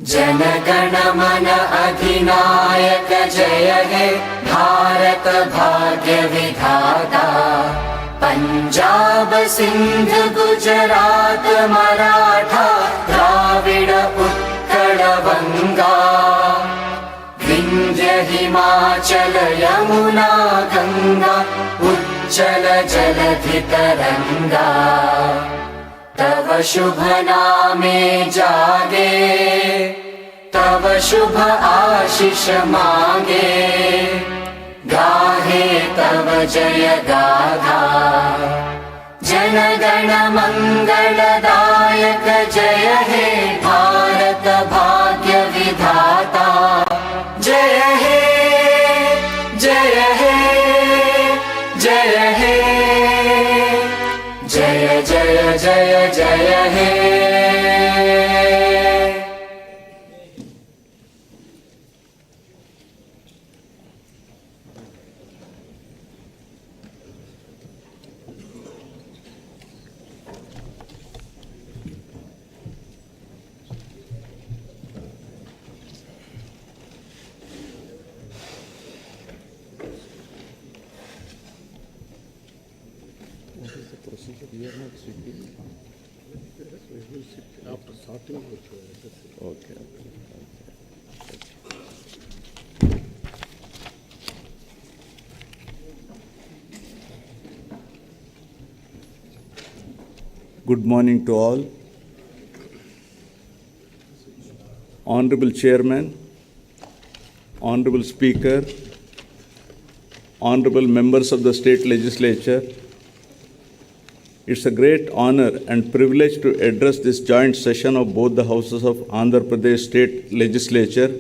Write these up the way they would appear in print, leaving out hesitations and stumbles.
जनगण मन अधिनायक जय हे भारत भाग्य विधाता। पंजाब सिंध गुजरात मराठा द्राविड उत्कल बंगा। विंध्य हिमाचल यमुना गंगा उच्चल जलधि तरंगा। तव शुभ नामे जागे तव शुभ आशीष मांगे। गाहे तव जय गाथा जनगण मंगलदायक जय हे भारत भाग्य विधाता। जय हे जय हे जय हे जय जय जय जय हे। We are not sitting. We will sit after starting. Okay. Good morning to all. Honorable Chairman, Honorable Speaker, Honorable Members of the State Legislature, it's a great honor and privilege to address this joint session of both the houses of Andhra Pradesh State Legislature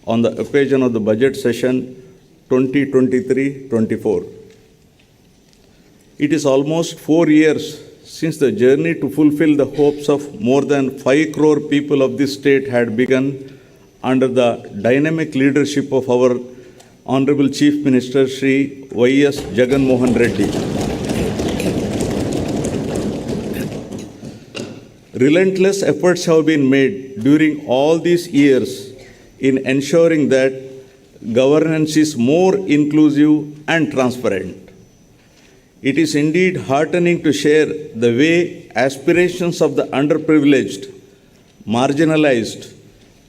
on the occasion of the budget session 2023-24. It is almost 4 years since the journey to fulfill the hopes of more than 5 crore people of this state had begun under the dynamic leadership of our Honorable Chief Minister Shri Y.S. Jagan Mohan Reddy. Relentless efforts have been made during all these years in ensuring that governance is more inclusive and transparent. It is indeed heartening to share the way aspirations of the underprivileged, marginalized,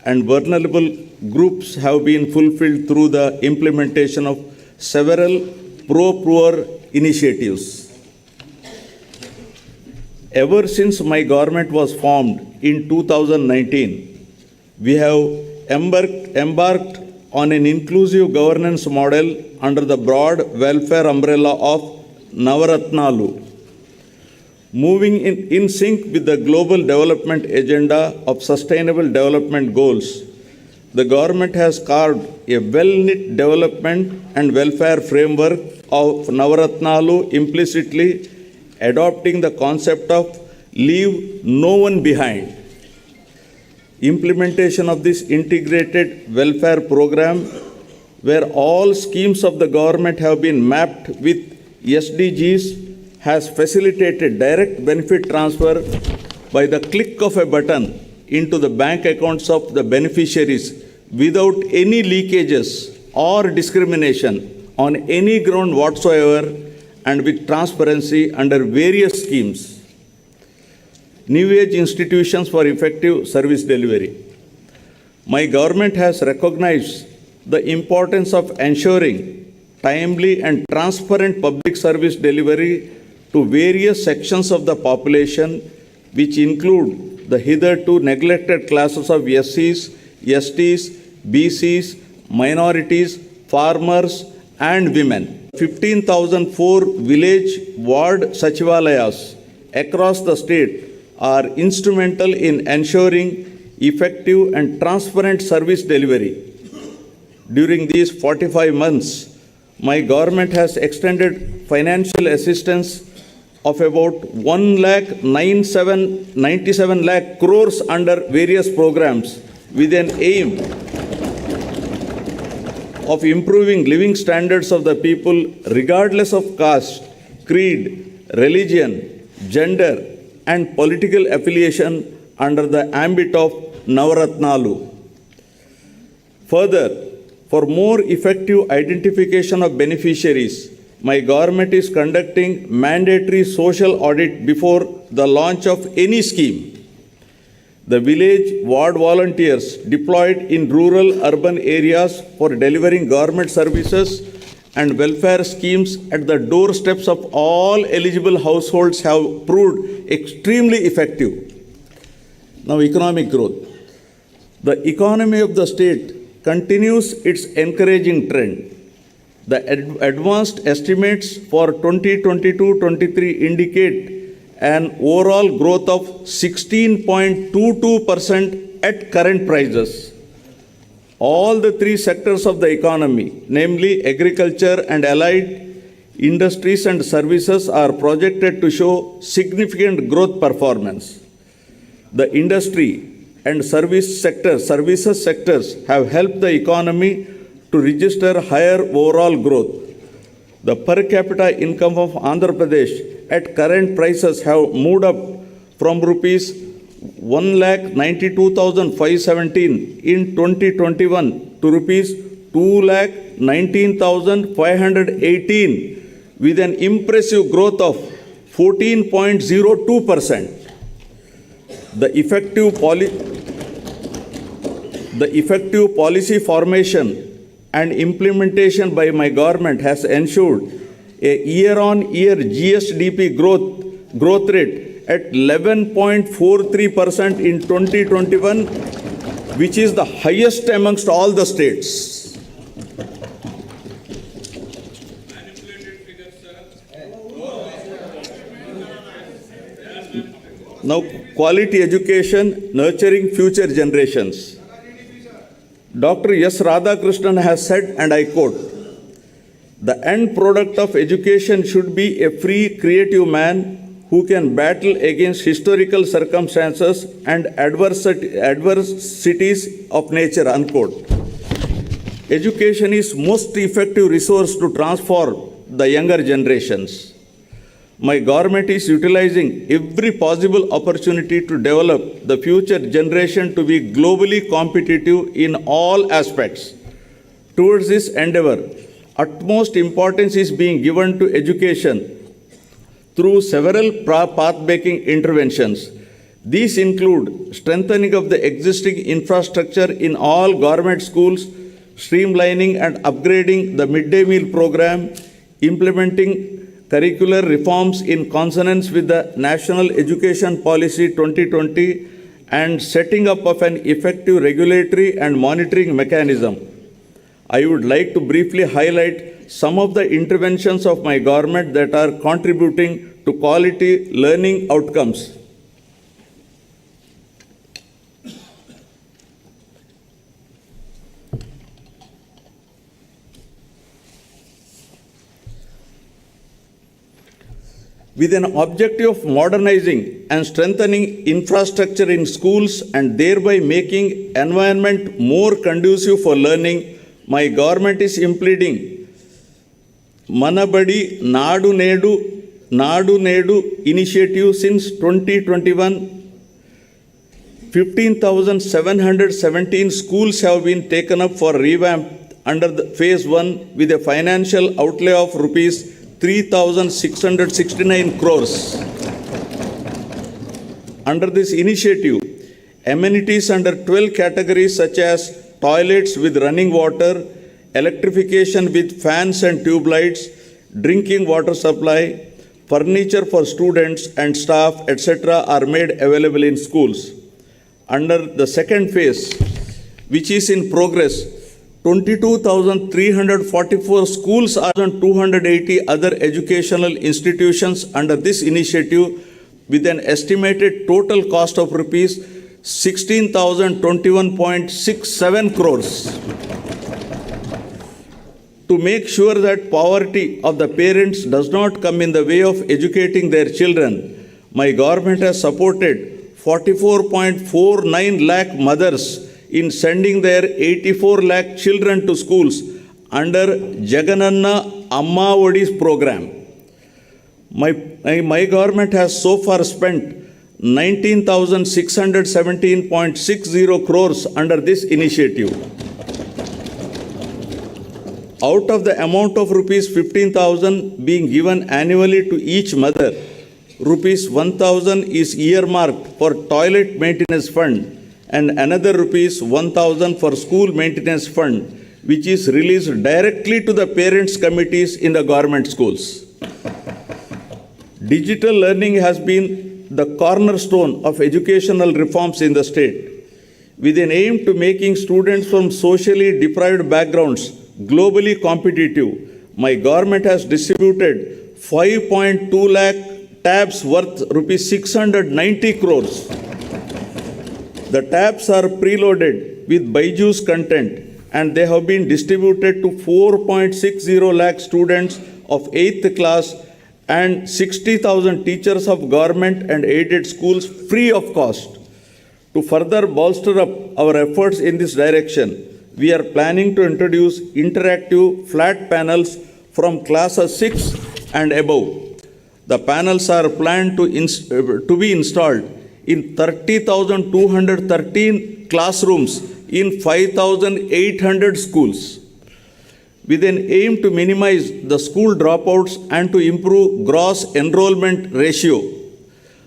and vulnerable groups have been fulfilled through the implementation of several pro-poor initiatives. Ever since my government was formed in 2019, we have embarked on an inclusive governance model under the broad welfare umbrella of Navaratnalu. Moving in sync with the global development agenda of sustainable development goals, the government has carved a well-knit development and welfare framework of Navaratnalu, implicitly adopting the concept of leave no one behind. Implementation of this integrated welfare program, where all schemes of the government have been mapped with SDGs, has facilitated direct benefit transfer by the click of a button into the bank accounts of the beneficiaries without any leakages or discrimination on any ground whatsoever, and with transparency under various schemes. New age institutions for effective service delivery. My government has recognized the importance of ensuring timely and transparent public service delivery to various sections of the population, which include the hitherto neglected classes of SCs, STs, BCs, minorities, farmers, and women. 15,004 village ward sachivalayas across the state are instrumental in ensuring effective and transparent service delivery. During these 45 months, my government has extended financial assistance of about 97 lakh crores under various programs with an aim of improving living standards of the people regardless of caste, creed, religion, gender, and political affiliation under the ambit of Navaratnalu. Further, for more effective identification of beneficiaries, my government is conducting mandatory social audit before the launch of any scheme. The village ward volunteers deployed in rural urban areas for delivering government services and welfare schemes at the doorsteps of all eligible households have proved extremely effective. Now, economic growth. The economy of the state continues its encouraging trend. The advanced estimates for 2022-23 indicate an overall growth of 16.22% at current prices. All the three sectors of the economy, namely agriculture and allied industries and services, are projected to show significant growth performance. The industry and services sectors have helped the economy to register higher overall growth. The per capita income of Andhra Pradesh at current prices have moved up from rupees 1,92,517 in 2021 to rupees 2,19,518 with an impressive growth of 14.02%. The effective policy formation and implementation by my government has ensured a year-on-year GSDP growth rate at 11.43% in 2021, which is the highest amongst all the states. Now, quality education, nurturing future generations. Dr. S. Radhakrishnan has said, and I quote, "The end product of education should be a free, creative man who can battle against historical circumstances and adversities of nature," unquote. Education is most effective resource to transform the younger generations. My government is utilizing every possible opportunity to develop the future generation to be globally competitive in all aspects. Towards this endeavor, utmost importance is being given to education through several path-breaking interventions. These include strengthening of the existing infrastructure in all government schools, streamlining and upgrading the midday meal program, implementing curricular reforms in consonance with the National Education Policy 2020, and setting up of an effective regulatory and monitoring mechanism. I would like to briefly highlight some of the interventions of my government that are contributing to quality learning outcomes. With an objective of modernizing and strengthening infrastructure in schools and thereby making environment more conducive for learning, my government is implementing Manabadi Nadu Nedu initiative since 2021. 15,717 schools have been taken up for revamp under the phase 1 with a financial outlay of rupees 3,669 crores. Under this initiative, amenities under 12 categories such as toilets with running water, electrification with fans and tube lights, drinking water supply, furniture for students and staff, etc. are made available in schools. Under the second phase, which is in progress, 22,344 schools and 280 other educational institutions under this initiative with an estimated total cost of rupees 16,021.67 crores. To make sure that poverty of the parents does not come in the way of educating their children, my government has supported 44.49 lakh mothers in sending their 84 lakh children to schools under Jagan Amma Odi's program. My government has so far spent 19,617.60 crores under this initiative. Out of the amount of rupees 15,000 being given annually to each mother, rupees 1,000 is earmarked for toilet maintenance fund and another rupees 1,000 for school maintenance fund, which is released directly to the parents' committees in the government schools. Digital learning has been the cornerstone of educational reforms in the state. With an aim to making students from socially deprived backgrounds globally competitive, my government has distributed 5.2 lakh tabs worth rupees 690 crores. The tabs are preloaded with Byju's content and they have been distributed to 4.60 lakh students of 8th class and 60,000 teachers of government and aided schools free of cost. To further bolster up our efforts in this direction, we are planning to introduce interactive flat panels from classes 6 and above. The panels are planned to be installed in 30,213 classrooms in 5,800 schools. With an aim to minimize the school dropouts and to improve gross enrollment ratio,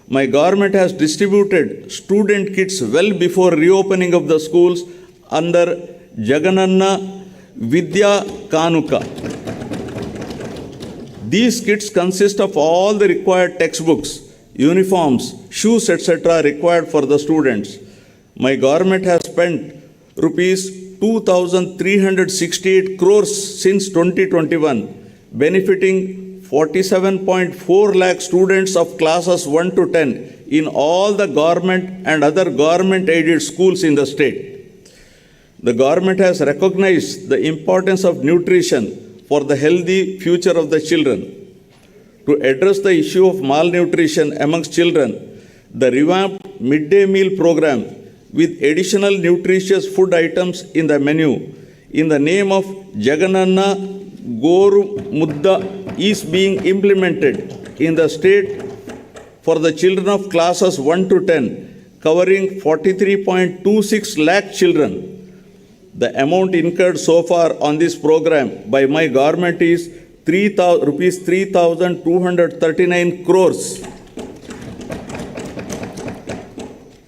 my government has distributed student kits well before reopening of the schools under Jagan Vidya Kanuka. These kits consist of all the required textbooks, uniforms, shoes, etc. required for the students. My government has spent rupees 2,368 crores since 2021, benefiting 47.4 lakh students of classes 1 to 10 in all the government and other government-aided schools in the state. The government has recognized the importance of nutrition for the healthy future of the children. To address the issue of malnutrition amongst children, the revamped midday meal program with additional nutritious food items in the menu in the name of Jagananna Goru Mudda is being implemented in the state for the children of classes 1 to 10, covering 43.26 lakh children. The amount incurred so far on this program by my government is rupees 3,239 crores.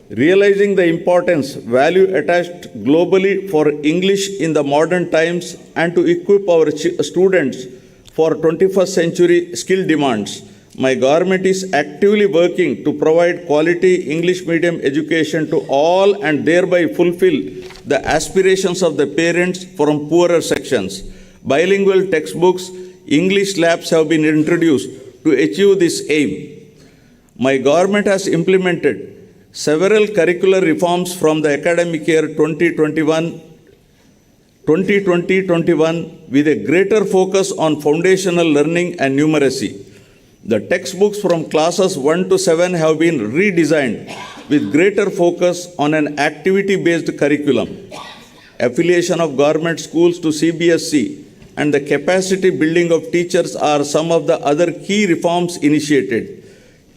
Realizing the importance, value attached globally for English in the modern times and to equip our students for 21st century skill demands, my government is actively working to provide quality English medium education to all and thereby fulfill the aspirations of the parents from poorer sections. Bilingual textbooks, English labs have been introduced to achieve this aim. My government has implemented several curricular reforms from the academic year 2020-21 with a greater focus on foundational learning and numeracy. The textbooks from classes 1 to 7 have been redesigned with greater focus on an activity-based curriculum. Affiliation of government schools to CBSE and the capacity building of teachers are some of the other key reforms initiated.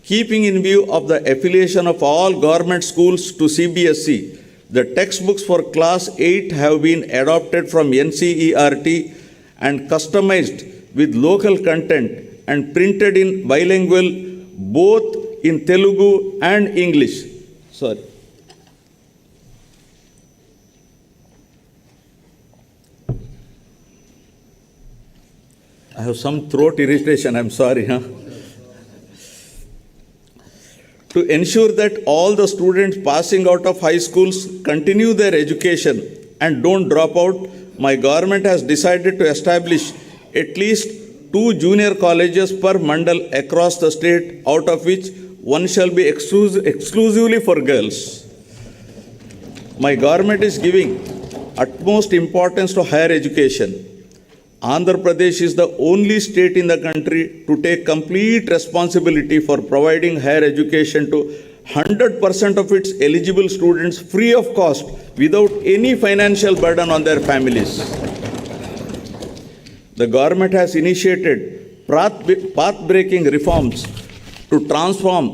Keeping in view of the affiliation of all government schools to CBSE, the textbooks for class 8 have been adopted from NCERT and customized with local content and printed in bilingual both in Telugu and English. Sorry. I have some throat irritation, I'm sorry. To ensure that all the students passing out of high schools continue their education and don't drop out, my government has decided to establish at least 2 junior colleges per mandal across the state, out of which one shall be exclusively for girls. My government is giving utmost importance to higher education. Andhra Pradesh is the only state in the country to take complete responsibility for providing higher education to 100% of its eligible students free of cost without any financial burden on their families. The government has initiated path-breaking reforms to transform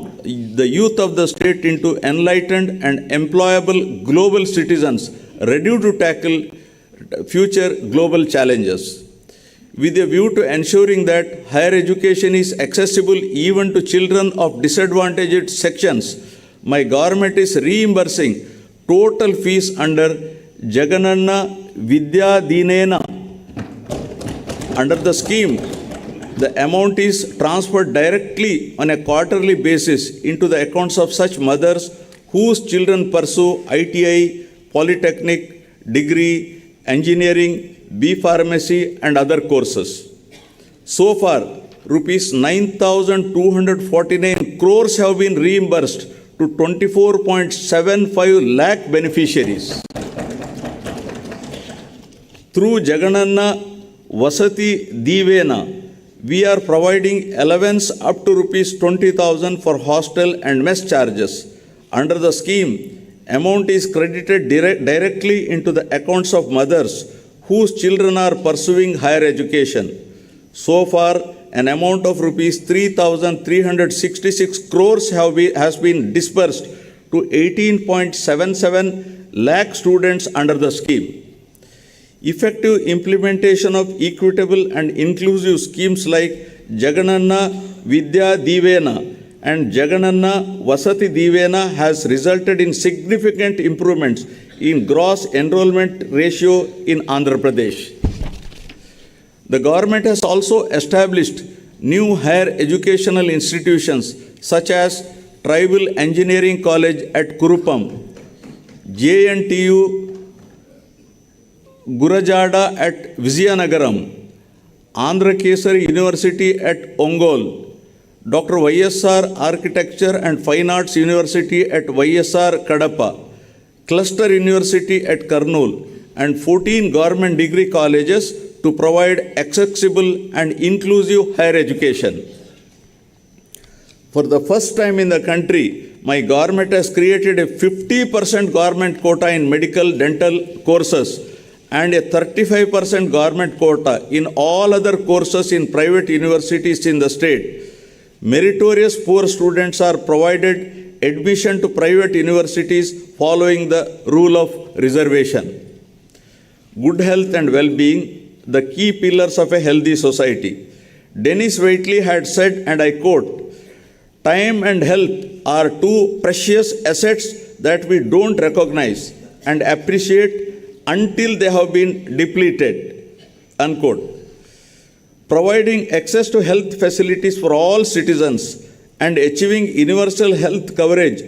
the youth of the state into enlightened and employable global citizens ready to tackle future global challenges. With a view to ensuring that higher education is accessible even to children of disadvantaged sections, my government is reimbursing total fees under Jagan Vidya Dinena. Under the scheme, the amount is transferred directly on a quarterly basis into the accounts of such mothers whose children pursue ITI, polytechnic, degree, engineering, B Pharmacy and other courses. So far, rupees 9,249 crores have been reimbursed to 24.75 lakh beneficiaries. Through Jagananna Vasati Divena, we are providing allowance up to rupees 20,000 for hostel and mess charges. Under the scheme, amount is credited directly into the accounts of mothers whose children are pursuing higher education. So far, an amount of rupees 3,366 crores has been disbursed to 18.77 lakh students under the scheme. Effective implementation of equitable and inclusive schemes like Jagananna Vidya Divena and Jagananna Vasati Divena has resulted in significant improvements in gross enrollment ratio in Andhra Pradesh. The government has also established new higher educational institutions such as Tribal Engineering College at Kurupam, JNTU Gurajada at Vizianagaram, Andhra Kesari University at Ongole, Dr. YSR Architecture and Fine Arts University at YSR Kadapa, Cluster University at Kurnool, and 14 government degree colleges to provide accessible and inclusive higher education. For the first time in the country, my government has created a 50% government quota in medical dental courses and a 35% government quota in all other courses in private universities in the state. Meritorious poor students are provided admission to private universities following the rule of reservation. Good health and well-being, the key pillars of a healthy society. Dennis Waitley had said, and I quote, "Time and health are two precious assets that we don't recognize and appreciate until they have been depleted," unquote. Providing access to health facilities for all citizens and achieving universal health coverage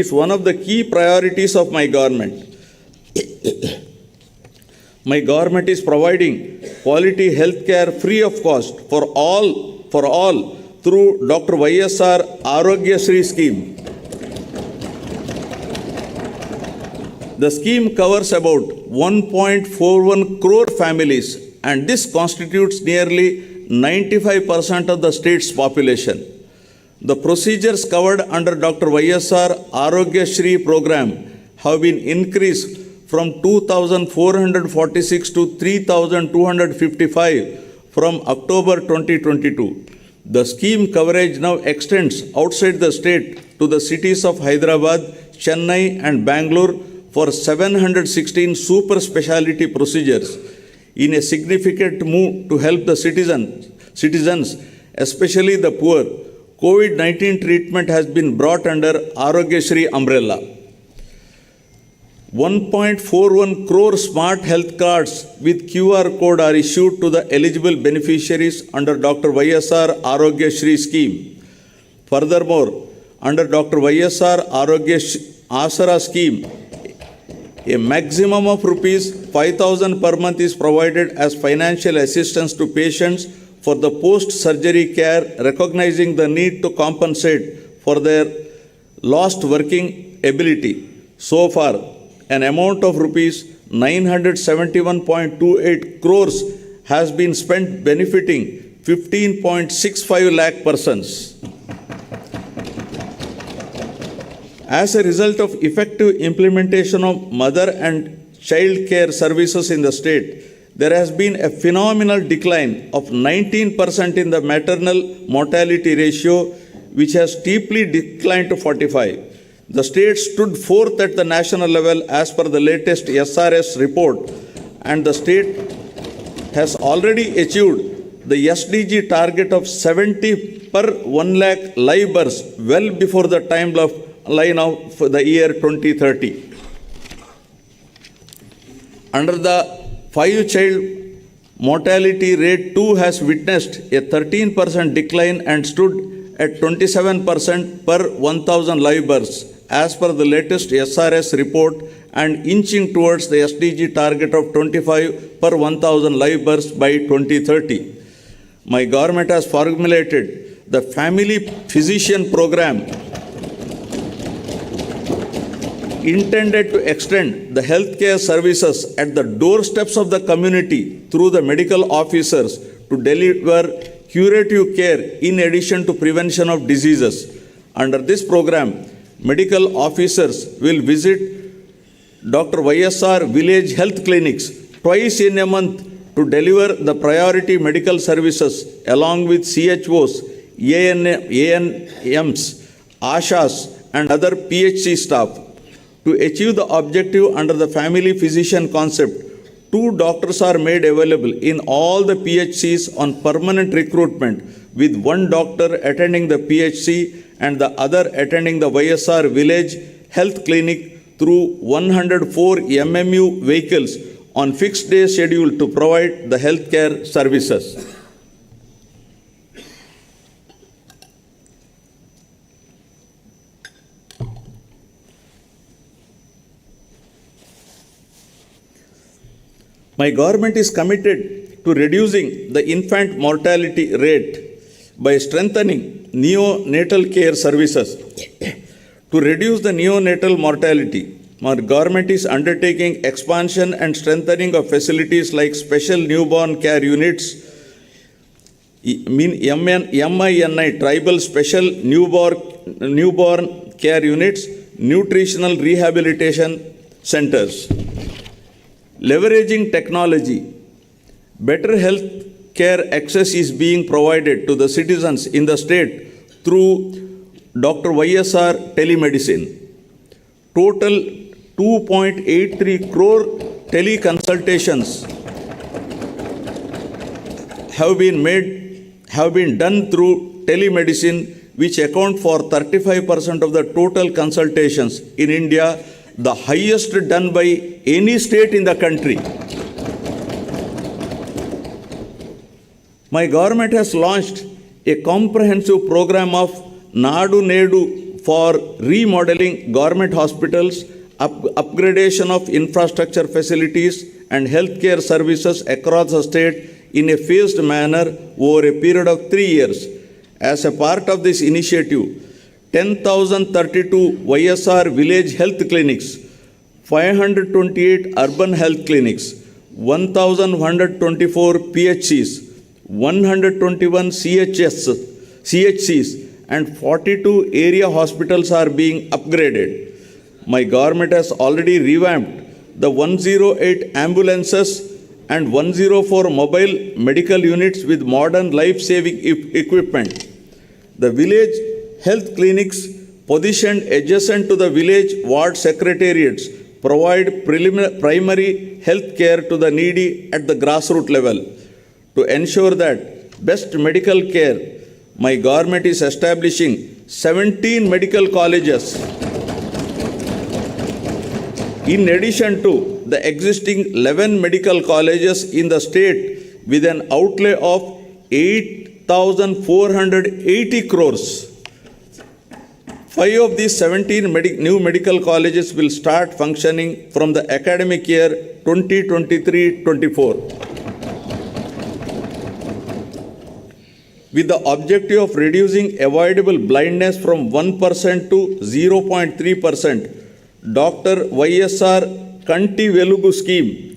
is one of the key priorities of my government. My government is providing quality health care free of cost for all through Dr. YSR Arogya Shri scheme. The scheme covers about 1.41 crore families, and this constitutes nearly 95% of the state's population. The procedures covered under Dr. YSR Arogya Shri program have been increased from 2,446 to 3,255 from October 2022. The scheme coverage now extends outside the state to the cities of Hyderabad, Chennai and Bangalore for 716 super specialty procedures in a significant move to help the citizens, especially the poor. COVID-19 treatment has been brought under Arogya Shri umbrella. 1.41 crore smart health cards with QR code are issued to the eligible beneficiaries under Dr. YSR Arogya Shri scheme. Furthermore, under Dr. YSR Arogya Asara scheme, a maximum of rupees 5,000 per month is provided as financial assistance to patients for the post-surgery care, recognizing the need to compensate for their lost working ability. So far, an amount of rupees 971.28 crores has been spent benefiting 15.65 lakh persons. As a result of effective implementation of mother and child care services in the state, there has been a phenomenal decline of 19% in the maternal mortality ratio, which has steeply declined to 45. The state stood fourth at the national level as per the latest SRS report, and the state has already achieved the SDG target of 70 per 1 lakh live births well before the timeline of the year 2030. Under the 5-child mortality rate too has witnessed a 13% decline and stood at 27% per 1,000 live births as per the latest SRS report, and inching towards the SDG target of 25 per 1,000 live births by 2030. My government has formulated the family physician program intended to extend the healthcare services at the doorsteps of the community through the medical officers to deliver curative care in addition to prevention of diseases. Under this program, medical officers will visit Dr. YSR village health clinics twice in a month to deliver the priority medical services along with CHOs, ANMs, ASHAs and other PHC staff. To achieve the objective under the family physician concept, 2 doctors are made available in all the PHCs on permanent recruitment, with 1 doctor attending the PHC and the other attending the YSR village health clinic through 104 MMU vehicles on fixed day schedule to provide the healthcare services. My government is committed to reducing the infant mortality rate by strengthening neonatal care services. To reduce the neonatal mortality, my government is undertaking expansion and strengthening of facilities like special newborn care units, MINI, tribal special newborn care units, nutritional rehabilitation centers. Leveraging technology, better health care access is being provided to the citizens in the state through Dr. YSR telemedicine. Total 2.83 crore teleconsultations have been done through telemedicine, which account for 35% of the total consultations in India, the highest done by any state in the country. My government has launched a comprehensive program of Nadu Nedu for remodeling government hospitals, upgradation of infrastructure facilities and healthcare services across the state in a phased manner over a period of 3 years. As a part of this initiative, 10,032 YSR village health clinics, 528 urban health clinics, 1,124 PHCs, 121 CHCs, and 42 area hospitals are being upgraded. My government has already revamped the 108 ambulances and 104 mobile medical units with modern life-saving equipment. The village health clinics positioned adjacent to the village ward secretariats provide primary health care to the needy at the grassroots level. To ensure that best medical care, my government is establishing 17 medical colleges in addition to the existing 11 medical colleges in the state with an outlay of 8,480 crores. 5 of these 17 new medical colleges will start functioning from the academic year 2023-24. With the objective of reducing avoidable blindness from 1% to 0.3%, Dr. YSR Kanti Velugu scheme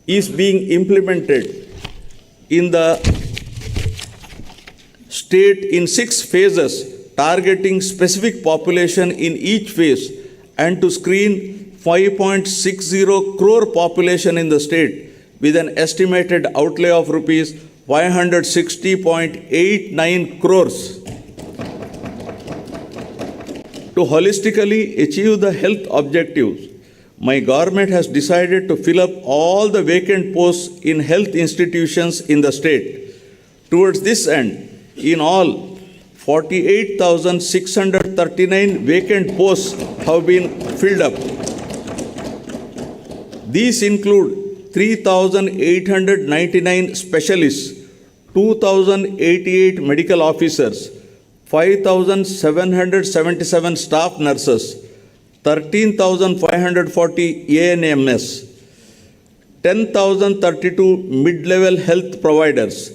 is being implemented in the state in 6 phases, targeting specific population in each phase, and to screen 5.60 crore population in the state with an estimated outlay of rupees 560.89 crores. To holistically achieve the health objectives, my government has decided to fill up all the vacant posts in health institutions in the state. Towards this end, in all, 48,639 vacant posts have been filled up. These include 3,899 specialists, 2,088 medical officers, 5,777 staff nurses, 13,540 ANMS, 10,032 mid-level health providers,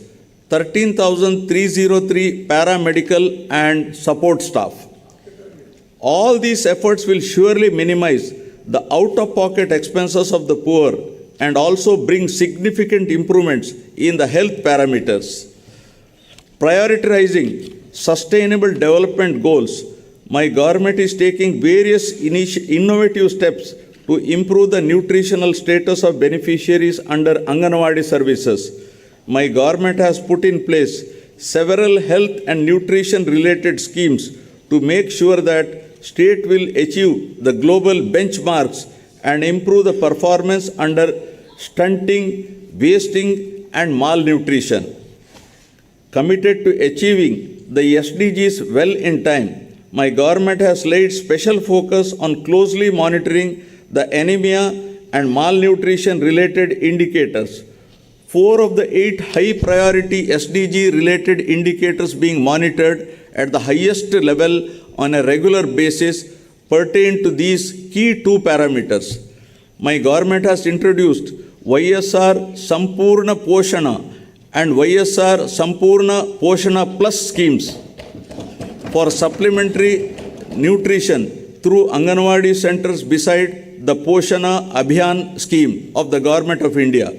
13,303 paramedical and support staff. All these efforts will surely minimize the out-of-pocket expenses of the poor and also bring significant improvements in the health parameters. Prioritizing sustainable development goals, my government is taking various innovative steps to improve the nutritional status of beneficiaries under Anganwadi services. My government has put in place several health and nutrition related schemes to make sure that state will achieve the global benchmarks and improve the performance under stunting, wasting and malnutrition. Committed to achieving the SDGs well in time, my government has laid special focus on closely monitoring the anemia and malnutrition related indicators. 4 of the 8 high priority SDG related indicators being monitored at the highest level on a regular basis pertain to these key 2 parameters. My government has introduced YSR Sampurna Poshana and YSR Sampurna Poshana Plus schemes for supplementary nutrition through Anganwadi centers beside the Poshana Abhiyan scheme of the Government of India.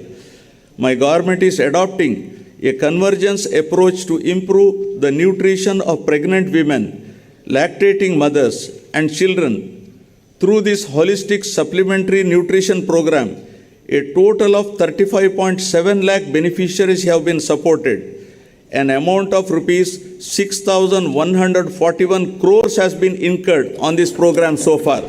My government is adopting a convergence approach to improve the nutrition of pregnant women, lactating mothers and children. Through this holistic supplementary nutrition program, a total of 35.7 lakh beneficiaries have been supported. An amount of rupees 6,141 crores has been incurred on this program so far.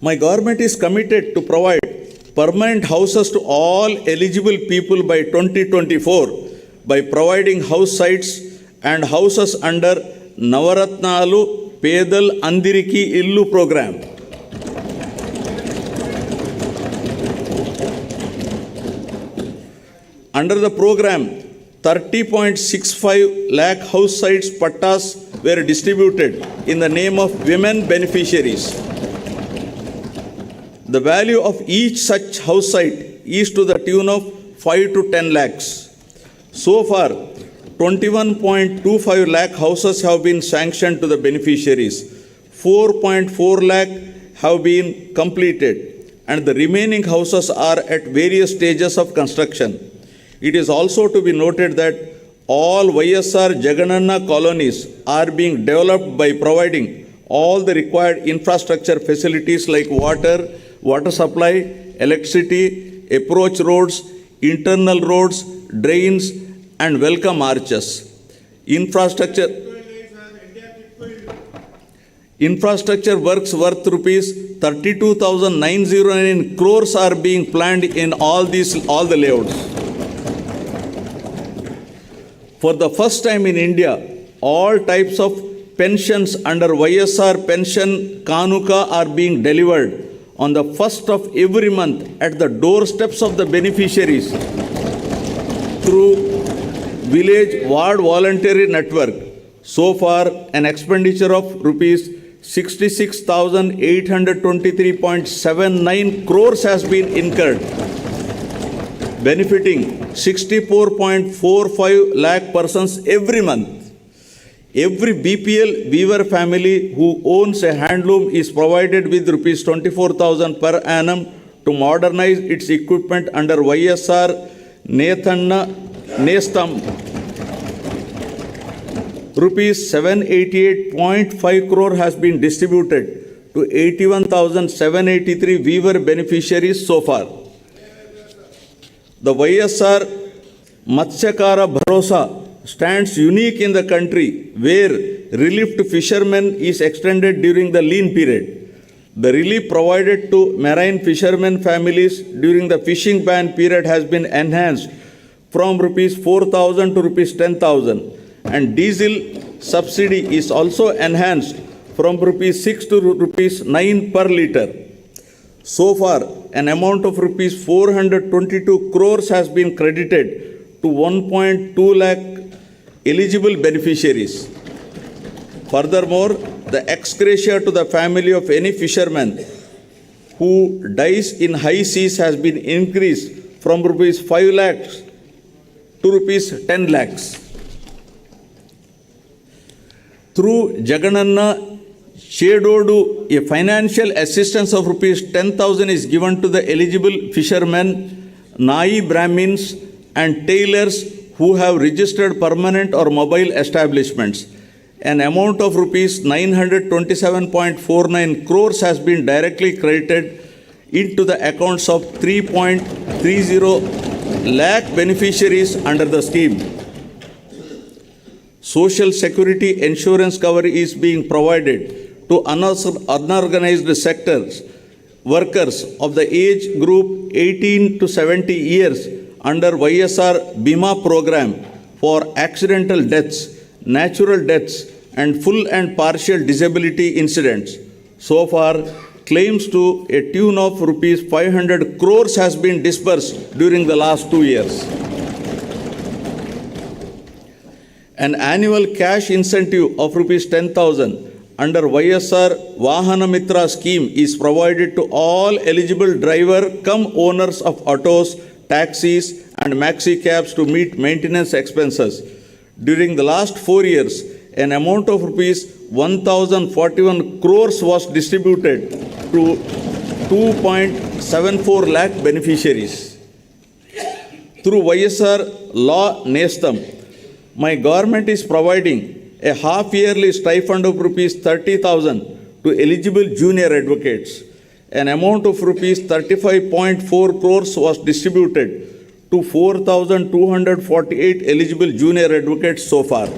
My government is committed to provide permanent houses to all eligible people by 2024 by providing house sites and houses under Navaratnalu Pedal Andiriki Illu program. Under the program, 30.65 lakh house sites pattas were distributed in the name of women beneficiaries. The value of each such house site is to the tune of 5 to 10 lakhs. So far, 21.25 lakh houses have been sanctioned to the beneficiaries. 4.4 lakh have been completed and the remaining houses are at various stages of construction. It is also to be noted that all YSR Jagananna colonies are being developed by providing all the required infrastructure facilities like water supply, electricity, approach roads, internal roads, drains, and welcome arches. Infrastructure works worth rupees 32,909 crores are being planned in all the layouts. For the first time in India, all types of pensions under YSR Pension Kanuka are being delivered on the first of every month at the doorsteps of the beneficiaries through village ward voluntary network. So far, an expenditure of rupees 66,823.79 crores has been incurred, benefiting 64.45 lakh persons every month. Every BPL weaver family who owns a handloom is provided with rupees 24,000 per annum to modernize its equipment under YSR Nethanna Nestam. Rupees 788.5 crore has been distributed to 81,783 weaver beneficiaries so far. The YSR Matsyakara Bharosa stands unique in the country, where relief to fishermen is extended during the lean period. The relief provided to marine fishermen families during the fishing ban period has been enhanced from rupees 4,000 to rupees 10,000, and diesel subsidy is also enhanced from rupees 6 to rupees 9 per litre. So far, an amount of rupees 422 crores has been credited to 1.2 lakh eligible beneficiaries. Furthermore, the ex gratia to the family of any fisherman who dies in high seas has been increased from rupees 5 lakhs to rupees 10 lakhs. Through Jagan Chedodu, a financial assistance of rupees 10,000 is given to the eligible fishermen, Nai Brahmins and tailors who have registered permanent or mobile establishments. An amount of rupees 927.49 crores has been directly credited into the accounts of 3.30 lakh beneficiaries under the scheme. Social security insurance cover is being provided to unorganized sectors workers of the age group 18 to 70 years under YSR Bima program for accidental deaths, natural deaths, and full and partial disability incidents. So far, claims to a tune of rupees 500 crores has been disbursed during the last 2 years. An annual cash incentive of rupees 10,000 under YSR Vaarthavaani scheme is provided to all eligible driver cum owners of autos, taxis, and maxi cabs to meet maintenance expenses. During the last 4 years, an amount of rupees 1,041 crores was distributed to 2.74 lakh beneficiaries. Through YSR Law Nestam, my government is providing a half-yearly stipend of rupees 30,000 to eligible junior advocates. An amount of rupees 35.4 crores was distributed to 4,248 eligible junior advocates so far.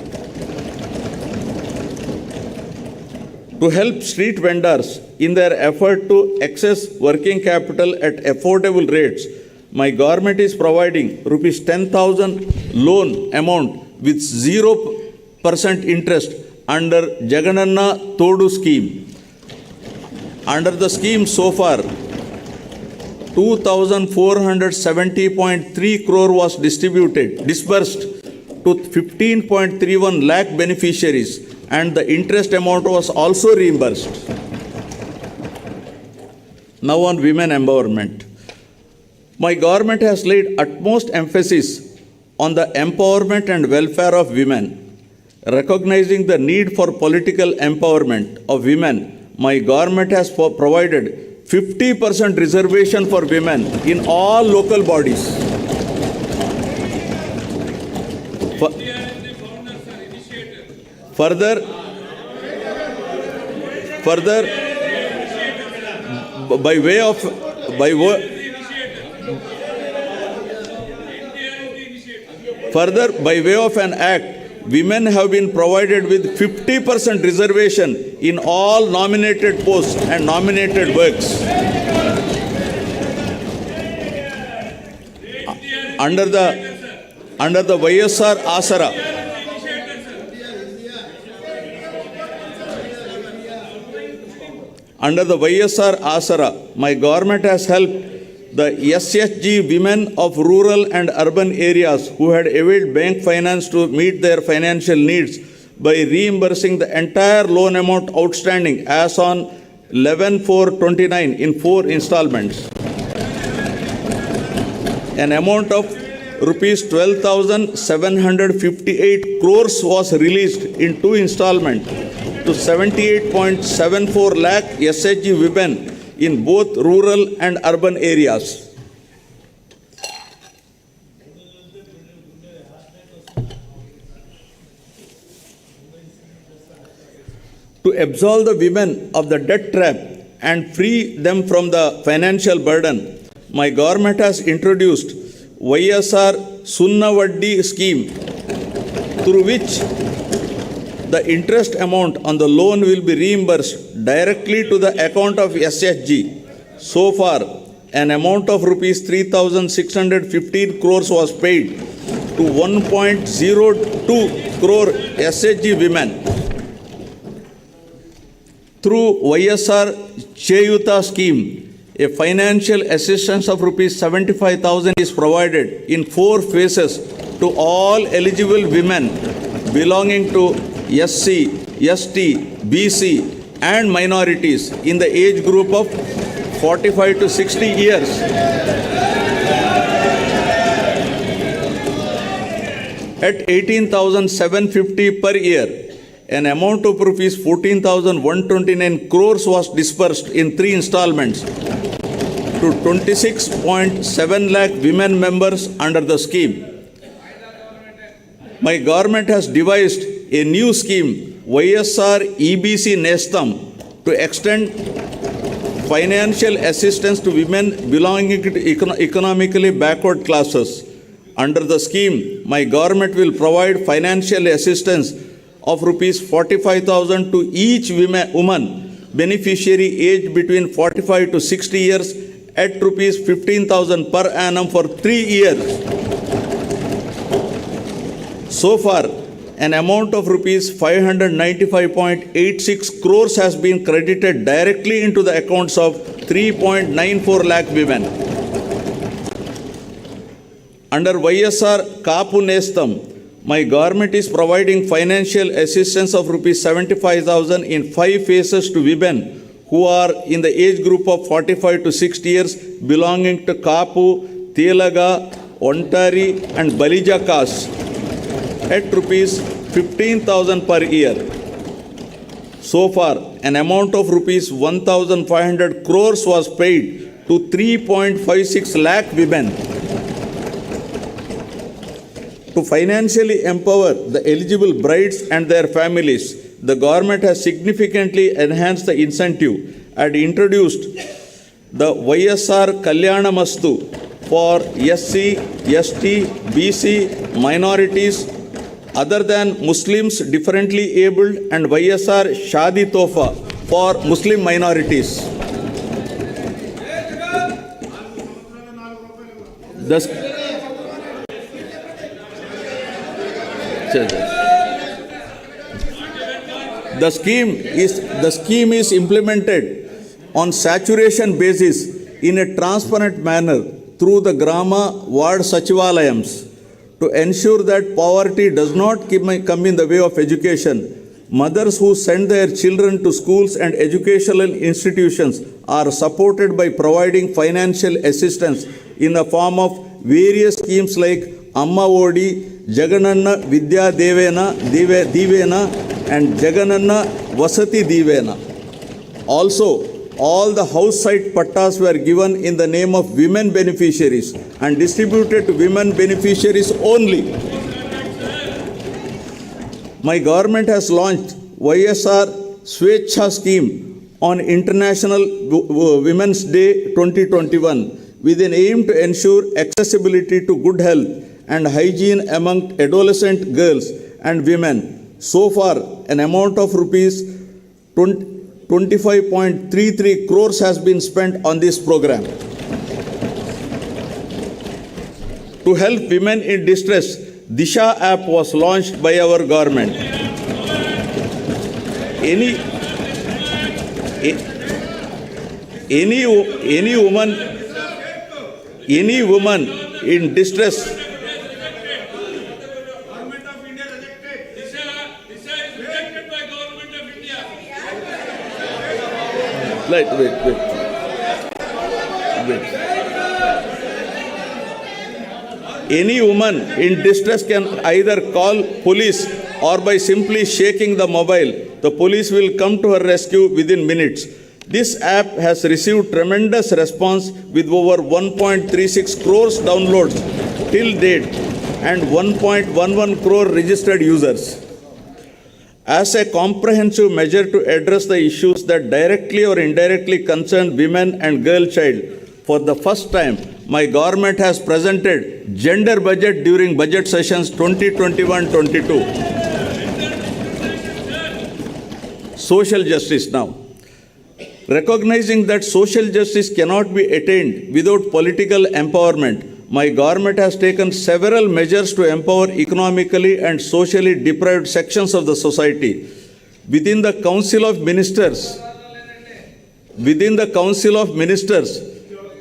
To help street vendors in their effort to access working capital at affordable rates, my government is providing rupees 10,000 loan amount with 0% interest under Jagan Todu scheme. Under the scheme so far, 2,470.3 crore was disbursed to 15.31 lakh beneficiaries, and the interest amount was also reimbursed. Now on women empowerment. My government has laid utmost emphasis on the empowerment and welfare of women. Recognizing the need for political empowerment of women, my government has provided 50% reservation for women in all local bodies. Further, by way of an act, women have been provided with 50% reservation in all nominated posts and nominated works. Under the YSR Asara, my government has helped the SHG women of rural and urban areas who had availed bank finance to meet their financial needs by reimbursing the entire loan amount outstanding as on 11/4/29 in 4 installments. An amount of rupees 12,758 crores was released in 2 installments to 78.74 lakh SHG women in both rural and urban areas. To absolve the women of the debt trap and free them from the financial burden, my government has introduced YSR Sunnavaddi scheme, through which the interest amount on the loan will be reimbursed directly to the account of SHG. So far, an amount of rupees 3,615 crores was paid to 1.02 crore SHG women. Through YSR Cheyuta scheme, a financial assistance of rupees 75,000 is provided in 4 phases to all eligible women belonging to SC, ST, BC and minorities in the age group of 45 to 60 years. At 18,750 per year, an amount of rupees 14,129 crores was disbursed in 3 installments to 26.7 lakh women members under the scheme. My government has devised a new scheme, YSR EBC Nestam, to extend financial assistance to women belonging to economically backward classes. Under the scheme, my government will provide financial assistance of rupees 45,000 to each woman beneficiary aged between 45 to 60 years at rupees 15,000 per annum for 3 years. So far, an amount of rupees 595.86 crores has been credited directly into the accounts of 3.94 lakh women. Under YSR Kapu Nestam, my government is providing financial assistance of rupees 75,000 in 5 phases to women who are in the age group of 45 to 60 years belonging to Kapu, Telaga, Ontari and Balija castes at rupees 15,000 per year. So far, an amount of rupees 1,500 crores was paid to 3.56 lakh women. To financially empower the eligible brides and their families, the government has significantly enhanced the incentive and introduced the YSR Kalyana Mastu for SC, ST, BC, minorities other than Muslims differently abled and YSR Shadi Tofa for Muslim minorities. The scheme is implemented on saturation basis in a transparent manner through the Grama Ward Sachivalayams to ensure that poverty does not come in the way of education. Mothers who send their children to schools and educational institutions are supported by providing financial assistance in the form of various schemes like Amma Odi, Jagananna Vidya Divena and Jagananna Vasati Divena. Also, all the house site pattas were given in the name of women beneficiaries and distributed to women beneficiaries only. My government has launched YSR Swechha scheme on International Women's Day 2021 with an aim to ensure accessibility to good health and hygiene among adolescent girls and women. So far, an amount of rupees 25.33 crores has been spent on this program. To help women in distress, Disha app was launched by our government. Any woman in distress. Wait. Any woman in distress can either call police or by simply shaking the mobile, the police will come to her rescue within minutes. This app has received tremendous response with over 1.36 crores downloads till date and 1.11 crore registered users. as a comprehensive measure to address the issues that directly or indirectly concern women and girl child. For the first time, my government has presented gender budget during budget sessions 2021-22. Social justice now. Recognizing that social justice cannot be attained without political empowerment, my government has taken several measures to empower economically and socially deprived sections of the society. Within the Council of Ministers,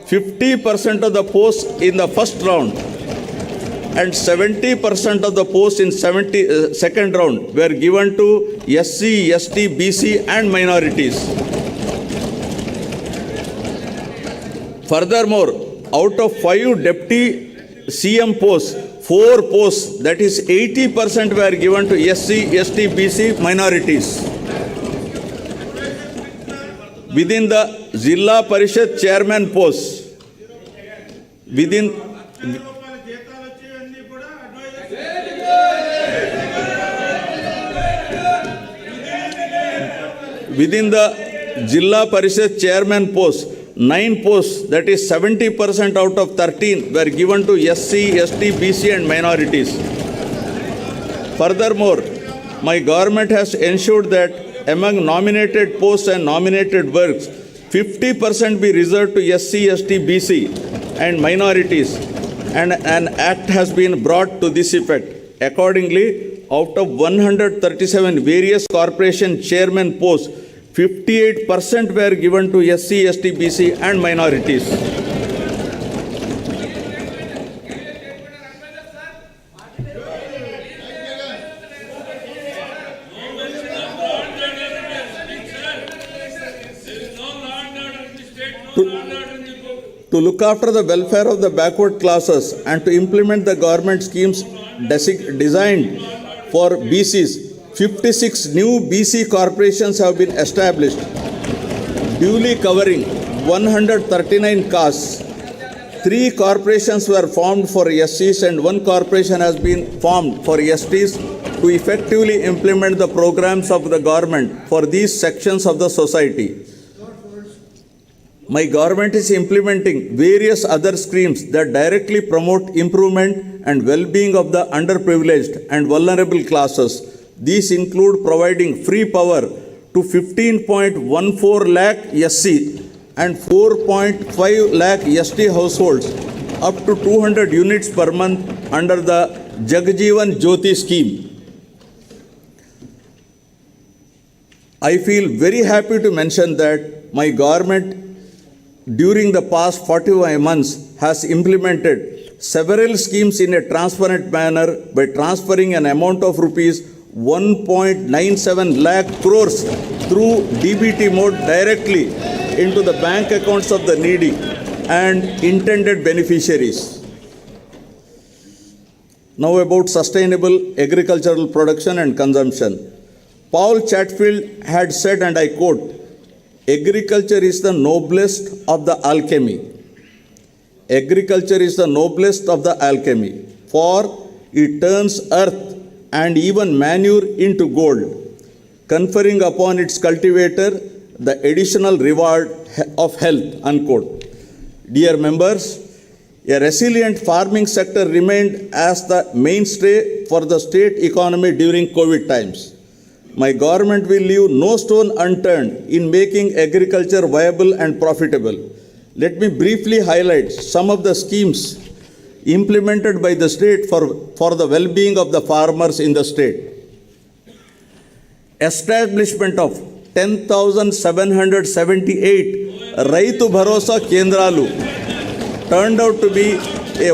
50% of the posts in the first round and 70% of the posts in second round were given to SC, ST, BC and minorities. Furthermore, out of 5 deputy CM posts, 4 posts, that is 80% were given to SC, ST, BC minorities. Within the Zilla Parishad chairman posts, within the Zilla Parishad chairman posts, 9 posts, that is 70% out of 13, were given to SC, ST, BC and minorities. Furthermore, my government has ensured that among nominated posts and nominated works, 50% be reserved to SC, ST, BC and minorities, and an act has been brought to this effect. Accordingly, out of 137 various corporation chairman posts, 58% were given to SC, ST, BC and minorities. To look after the welfare of the backward classes and to implement the government schemes designed for BCs, 56 new BC corporations have been established, duly covering 139 castes. 3 corporations were formed for SCs and 1 corporation has been formed for STs to effectively implement the programs of the government for these sections of the society. My government is implementing various other schemes that directly promote improvement and well-being of the underprivileged and vulnerable classes. These include providing free power to 15.14 lakh SC and 4.5 lakh ST households up to 200 units per month under the Jagan Jyoti scheme. I feel very happy to mention that my government during the past 45 months has implemented several schemes in a transparent manner by transferring an amount of rupees 1.97 lakh crores through DBT mode directly into the bank accounts of the needy and intended beneficiaries. Now about sustainable agricultural production and consumption. Paul Chatfield had said, and I quote, "Agriculture is the noblest of the alchemy. Agriculture is the noblest of the alchemy, for it turns earth and even manure into gold, conferring upon its cultivator the additional reward of health," unquote. Dear members, a resilient farming sector remained as the mainstay for the state economy during COVID times. My government will leave no stone unturned in making agriculture viable and profitable. Let me briefly highlight some of the schemes implemented by the state for the well-being of the farmers in the state. Establishment of 10,778 Raitu Bharosa Kendralu turned out to be a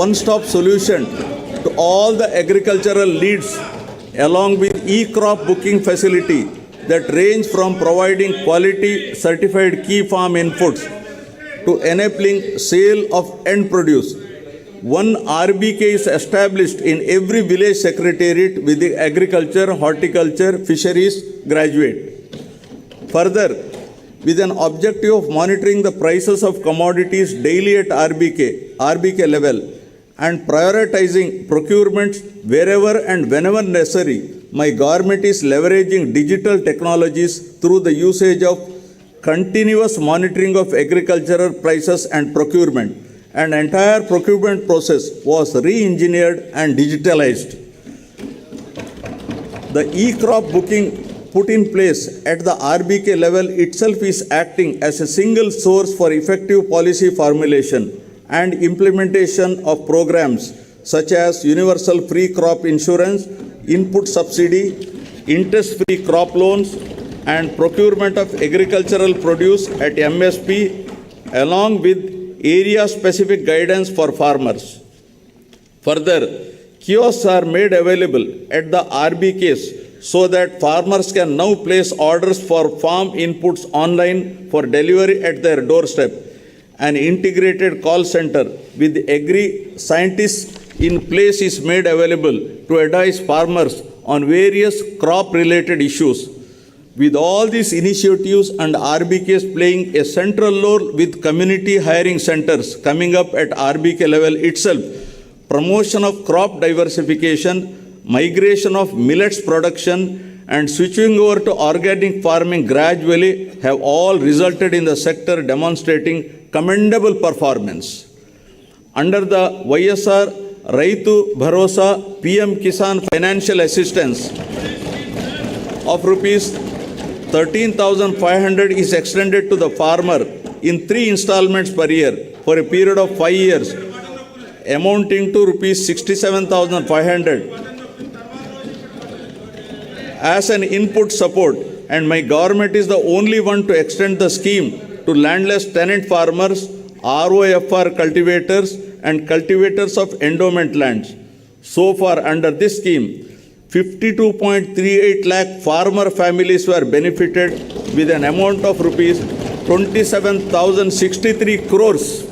one-stop solution to all the agricultural needs, along with e-crop booking facility that range from providing quality certified key farm inputs to enabling sale of end produce. One RBK is established in every village secretariat with the agriculture, horticulture, fisheries graduate. Further, with an objective of monitoring the prices of commodities daily at RBK level and prioritizing procurements wherever and whenever necessary, my government is leveraging digital technologies through the usage of continuous monitoring of agricultural prices and procurement. An entire procurement process was re-engineered and digitalized. The e-crop booking put in place at the RBK level itself is acting as a single source for effective policy formulation and implementation of programs such as universal free crop insurance, input subsidy, interest-free crop loans, and procurement of agricultural produce at MSP, along with area-specific guidance for farmers. Further, kiosks are made available at the RBKs so that farmers can now place orders for farm inputs online for delivery at their doorstep. An integrated call center with agri-scientists in place is made available to advise farmers on various crop-related issues. With all these initiatives and RBKs playing a central role with community hiring centers coming up at RBK level itself, promotion of crop diversification, migration of millets production, and switching over to organic farming gradually have all resulted in the sector demonstrating commendable performance. Under the YSR Raitu Bharosa PM Kisan financial assistance of rupees 13,500 is extended to the farmer in 3 installments per year for a period of 5 years, amounting to rupees 67,500 as an input support, and my government is the only one to extend the scheme to landless tenant farmers, ROFR cultivators, and cultivators of endowment lands. So far, under this scheme, 52.38 lakh farmer families were benefited with an amount of rupees 27,063 crores.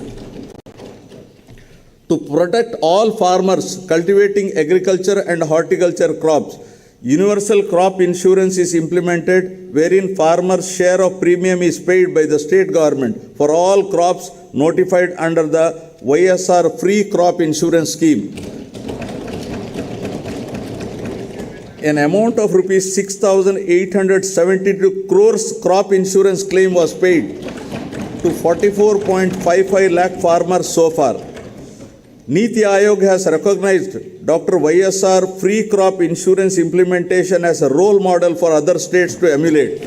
To protect all farmers cultivating agriculture and horticulture crops, universal crop insurance is implemented, wherein farmers' share of premium is paid by the state government for all crops notified under the YSR free crop insurance scheme. An amount of rupees 6,872 crores crop insurance claim was paid to 44.55 lakh farmers so far. Niti Aayog has recognized Dr. YSR free crop insurance implementation as a role model for other states to emulate.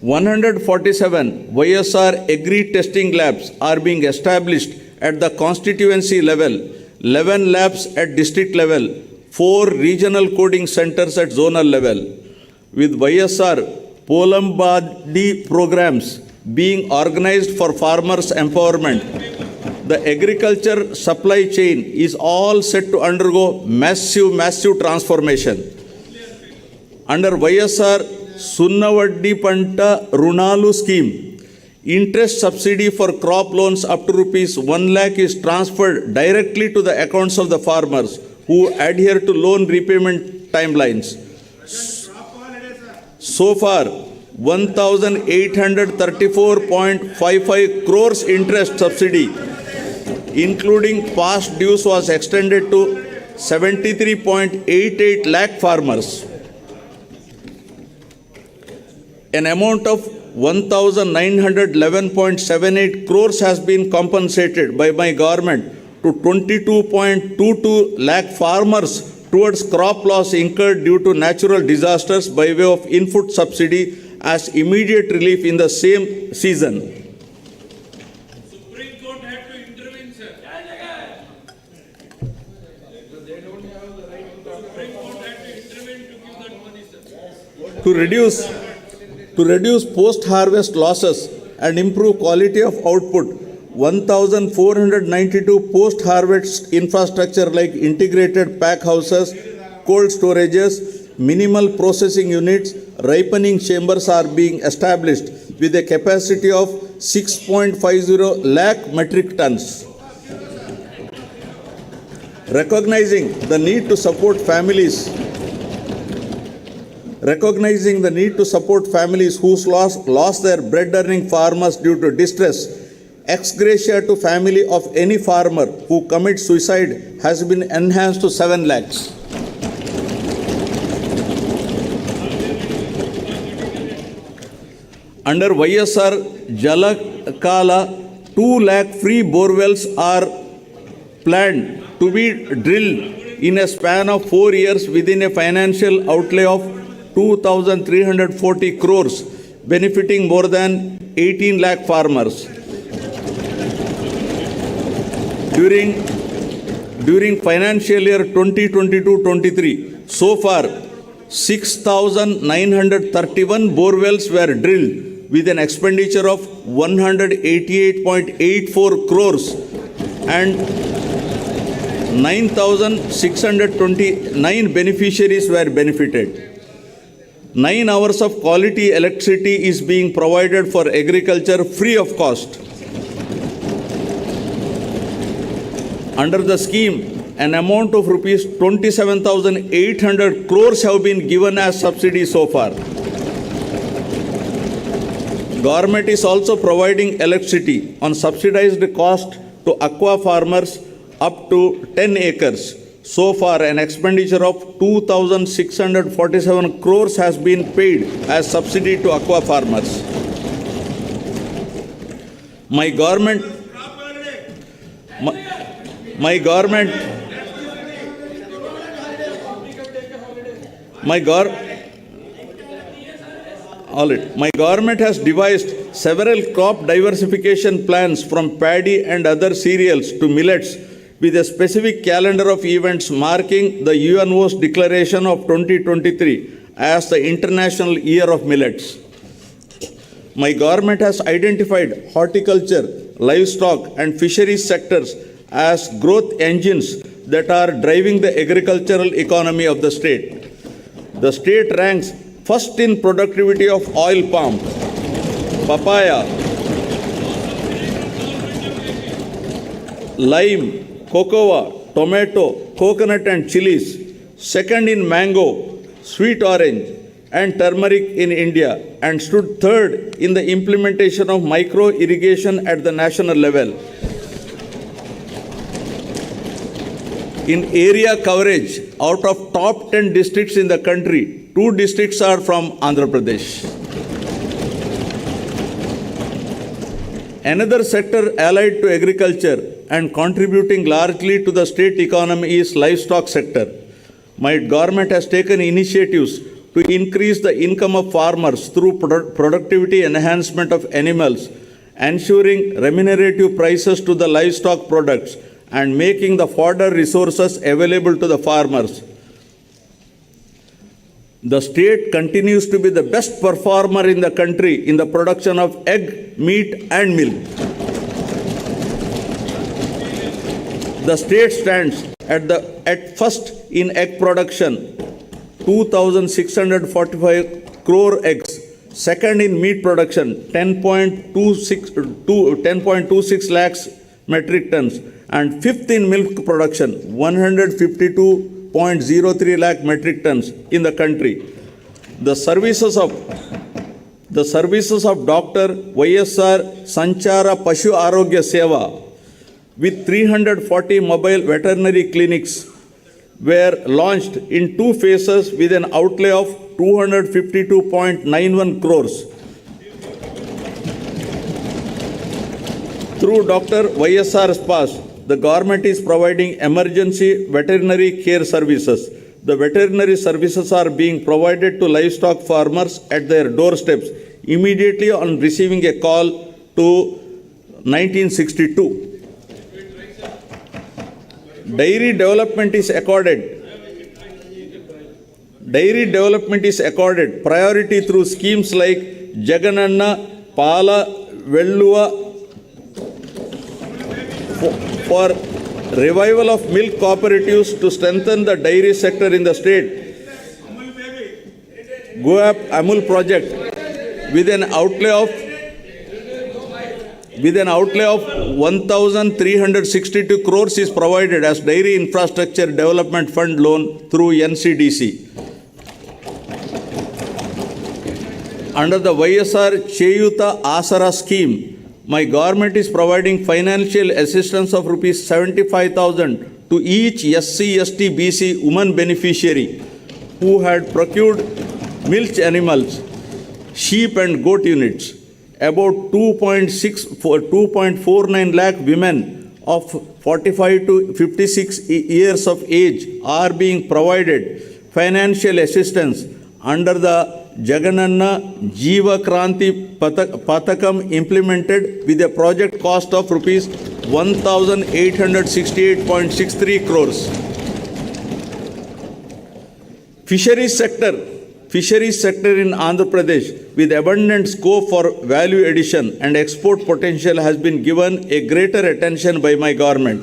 147 YSR agri testing labs are being established at the constituency level, 11 labs at district level, 4 regional coding centers at zonal level. With YSR Polambadi programs being organized for farmers' empowerment, the agriculture supply chain is all set to undergo massive transformation. Under YSR Sunnavaddi Panta Runalu scheme, interest subsidy for crop loans up to rupees 1 lakh is transferred directly to the accounts of the farmers who adhere to loan repayment timelines. So far, 1,834.55 crores interest subsidy, including past dues, was extended to 73.88 lakh farmers. An amount of 1,911.78 crores has been compensated by my government to 22.22 lakh farmers towards crop loss incurred due to natural disasters by way of input subsidy as immediate relief in the same season. Supreme Court had to intervene, sir. They don't have the right to talk. Supreme Court had to intervene to give that money, sir. To reduce post-harvest losses and improve quality of output, 1,492 post-harvest infrastructure like integrated pack houses, cold storages, minimal processing units, ripening chambers are being established with a capacity of 6.50 lakh metric tons. Recognizing the need to support families who lost their bread-earning farmers due to distress, ex gratia to family of any farmer who commits suicide has been enhanced to 7 lakhs. Under YSR Jalakala, 2 lakh free borewells are planned to be drilled in a span of 4 years within a financial outlay of 2,340 crores, benefiting more than 18 lakh farmers. During financial year 2022-23, so far 6,931 borewells were drilled with an expenditure of 188.84 crores and 9,629 beneficiaries were benefited. 9 hours of quality electricity is being provided for agriculture free of cost. Under the scheme, an amount of rupees 27,800 crores have been given as subsidy so far. Government is also providing electricity on subsidized cost to aqua farmers up to 10 acres. So far, an expenditure of 2,647 crores has been paid as subsidy to aqua farmers. My government has devised several crop diversification plans from paddy and other cereals to millets with a specific calendar of events marking the UNO's declaration of 2023 as the International Year of Millets. My government has identified horticulture, livestock and fisheries sectors as growth engines that are driving the agricultural economy of the state. The state ranks first in productivity of oil palm, papaya, lime, cocoa, tomato, coconut and chilies, second in mango, sweet orange and turmeric in India, and stood third in the implementation of micro irrigation at the national level. In area coverage, out of top 10 districts in the country, 2 districts are from Andhra Pradesh. Another sector allied to agriculture and contributing largely to the state economy is livestock sector. My government has taken initiatives to increase the income of farmers through productivity enhancement of animals, ensuring remunerative prices to the livestock products and making the fodder resources available to the farmers. The state continues to be the best performer in the country in the production of egg, meat and milk. The state stands at first in egg production, 2,645 crore eggs. Second in meat production, 10.26 lakhs metric tons. And fifth in milk production, 152.03 lakh metric tons in the country. The services of Dr. YSR Sanchara Pashu Arogya Seva with 340 mobile veterinary clinics were launched in 2 phases with an outlay of 252.91 crores. Through Dr. YSR Spas, the government is providing emergency veterinary care services. The veterinary services are being provided to livestock farmers at their doorsteps immediately on receiving a call to 1962. Dairy development is accorded priority through schemes like Jagan, Pala, Velluva for revival of milk cooperatives to strengthen the dairy sector in the state. Go Up Amul project with an outlay of 1,362 crores is provided as Dairy Infrastructure Development Fund loan through NCDC. Under the YSR Cheyuta Asara scheme, my government is providing financial assistance of rupees 75,000 to each SC, ST, BC woman beneficiary who had procured milch animals, sheep and goat units. About 2.49 lakh women of 45 to 56 years of age are being provided financial assistance under the Jagan Jeeva Kranti Pathakam implemented with a project cost of rupees 1,868.63 crores. Fisheries sector in Andhra Pradesh with abundant scope for value addition and export potential has been given a greater attention by my government.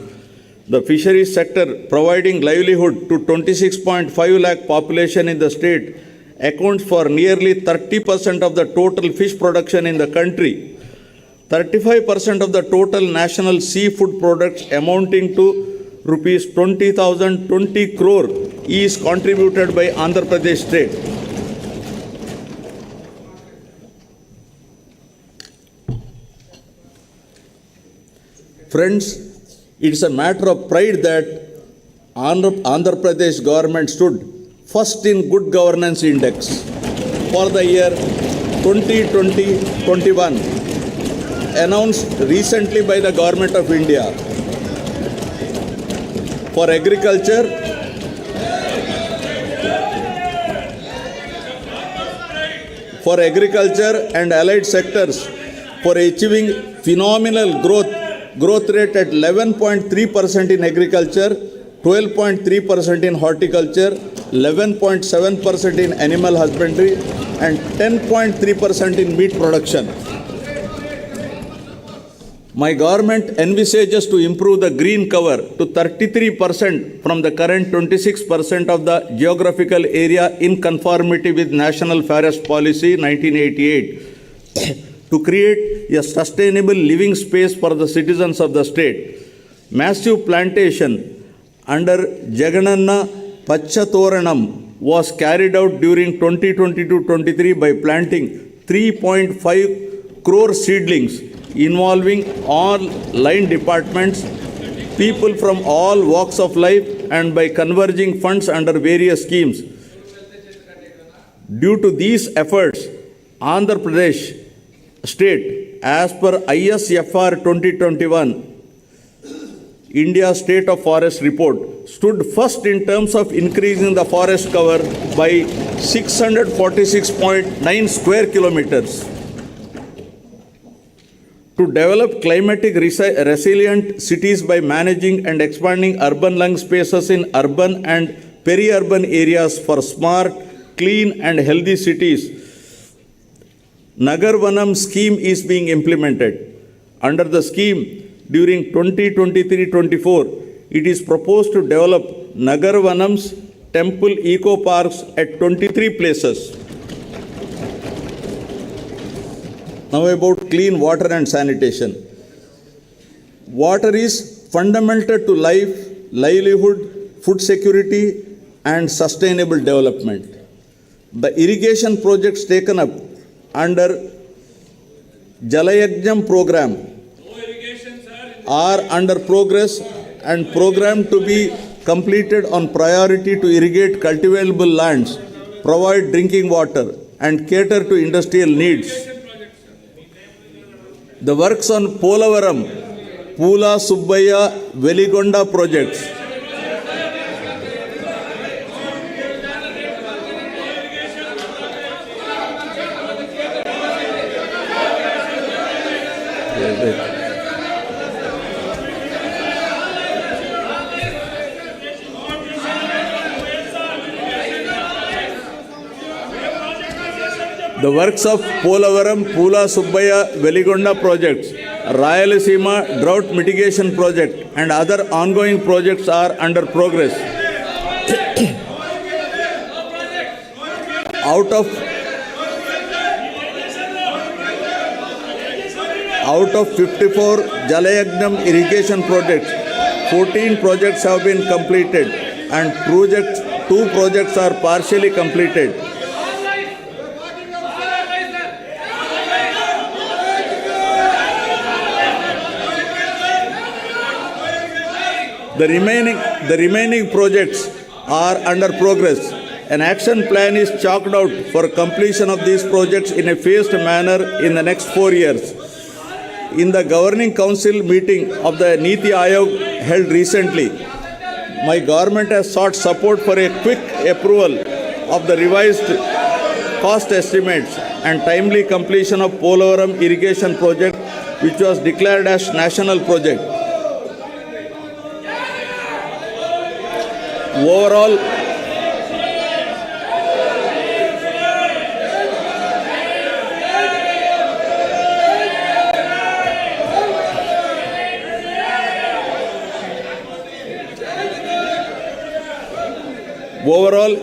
The fisheries sector, providing livelihood to 26.5 lakh population in the state, accounts for nearly 30% of the total fish production in the country. 35% of the total national seafood products amounting to rupees 20,020 crore is contributed by Andhra Pradesh state. Friends, it's a matter of pride that Andhra Pradesh government stood first in Good Governance Index for the year 2020-21, announced recently by the Government of India. For agriculture, and allied sectors, for achieving phenomenal growth rate at 11.3% in agriculture, 12.3% in horticulture, 11.7% in animal husbandry, and 10.3% in meat production. My government envisages to improve the green cover to 33% from the current 26% of the geographical area in conformity with National Forest Policy 1988 to create a sustainable living space for the citizens of the state. Massive plantation under Jagan Pachatoranam was carried out during 2022-23 by planting 3.5 crore seedlings involving all line departments, people from all walks of life, and by converging funds under various schemes. Due to these efforts, Andhra Pradesh state, as per ISFR 2021, India State of Forest Report, stood first in terms of increasing the forest cover by 646.9 square kilometers. To develop climatic resilient cities by managing and expanding urban lung spaces in urban and peri-urban areas for smart, clean and healthy cities, Nagar Vanam scheme is being implemented. Under the scheme, during 2023-24, it is proposed to develop Nagar Vanams temple eco parks at 23 places. Now about clean water and sanitation. Water is fundamental to life, livelihood, food security and sustainable development. The irrigation projects taken up under Jalayajnam program are under progress and programmed to be completed on priority to irrigate cultivable lands, provide drinking water and cater to industrial needs. The works on Polavaram, Pula Subbaya, Veligonda projects the works of Polavaram, Pula Subbaya, Veligonda projects, Rayalaseema drought mitigation project and other ongoing projects are under progress. Out of 54 Jalayajnam irrigation projects, 14 projects have been completed and 2 projects are partially completed. The remaining projects are under progress. An action plan is chalked out for completion of these projects in a phased manner in the next 4 years. In the Governing Council meeting of the Niti Aayog held recently, my government has sought support for a quick approval of the revised cost estimates and timely completion of Polavaram irrigation project, which was declared as national project. Overall,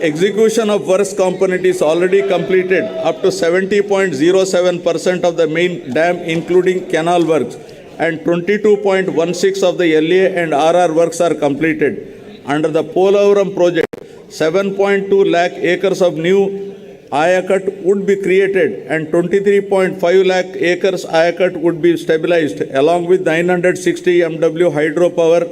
execution of works component is already completed up to 70.07% of the main dam, including canal works, and 22.16% of the LA and RR works are completed. Under the Polavaram project, 7.2 lakh acres of new Ayakat would be created and 23.5 lakh acres Ayakat would be stabilized, along with 960 MW hydropower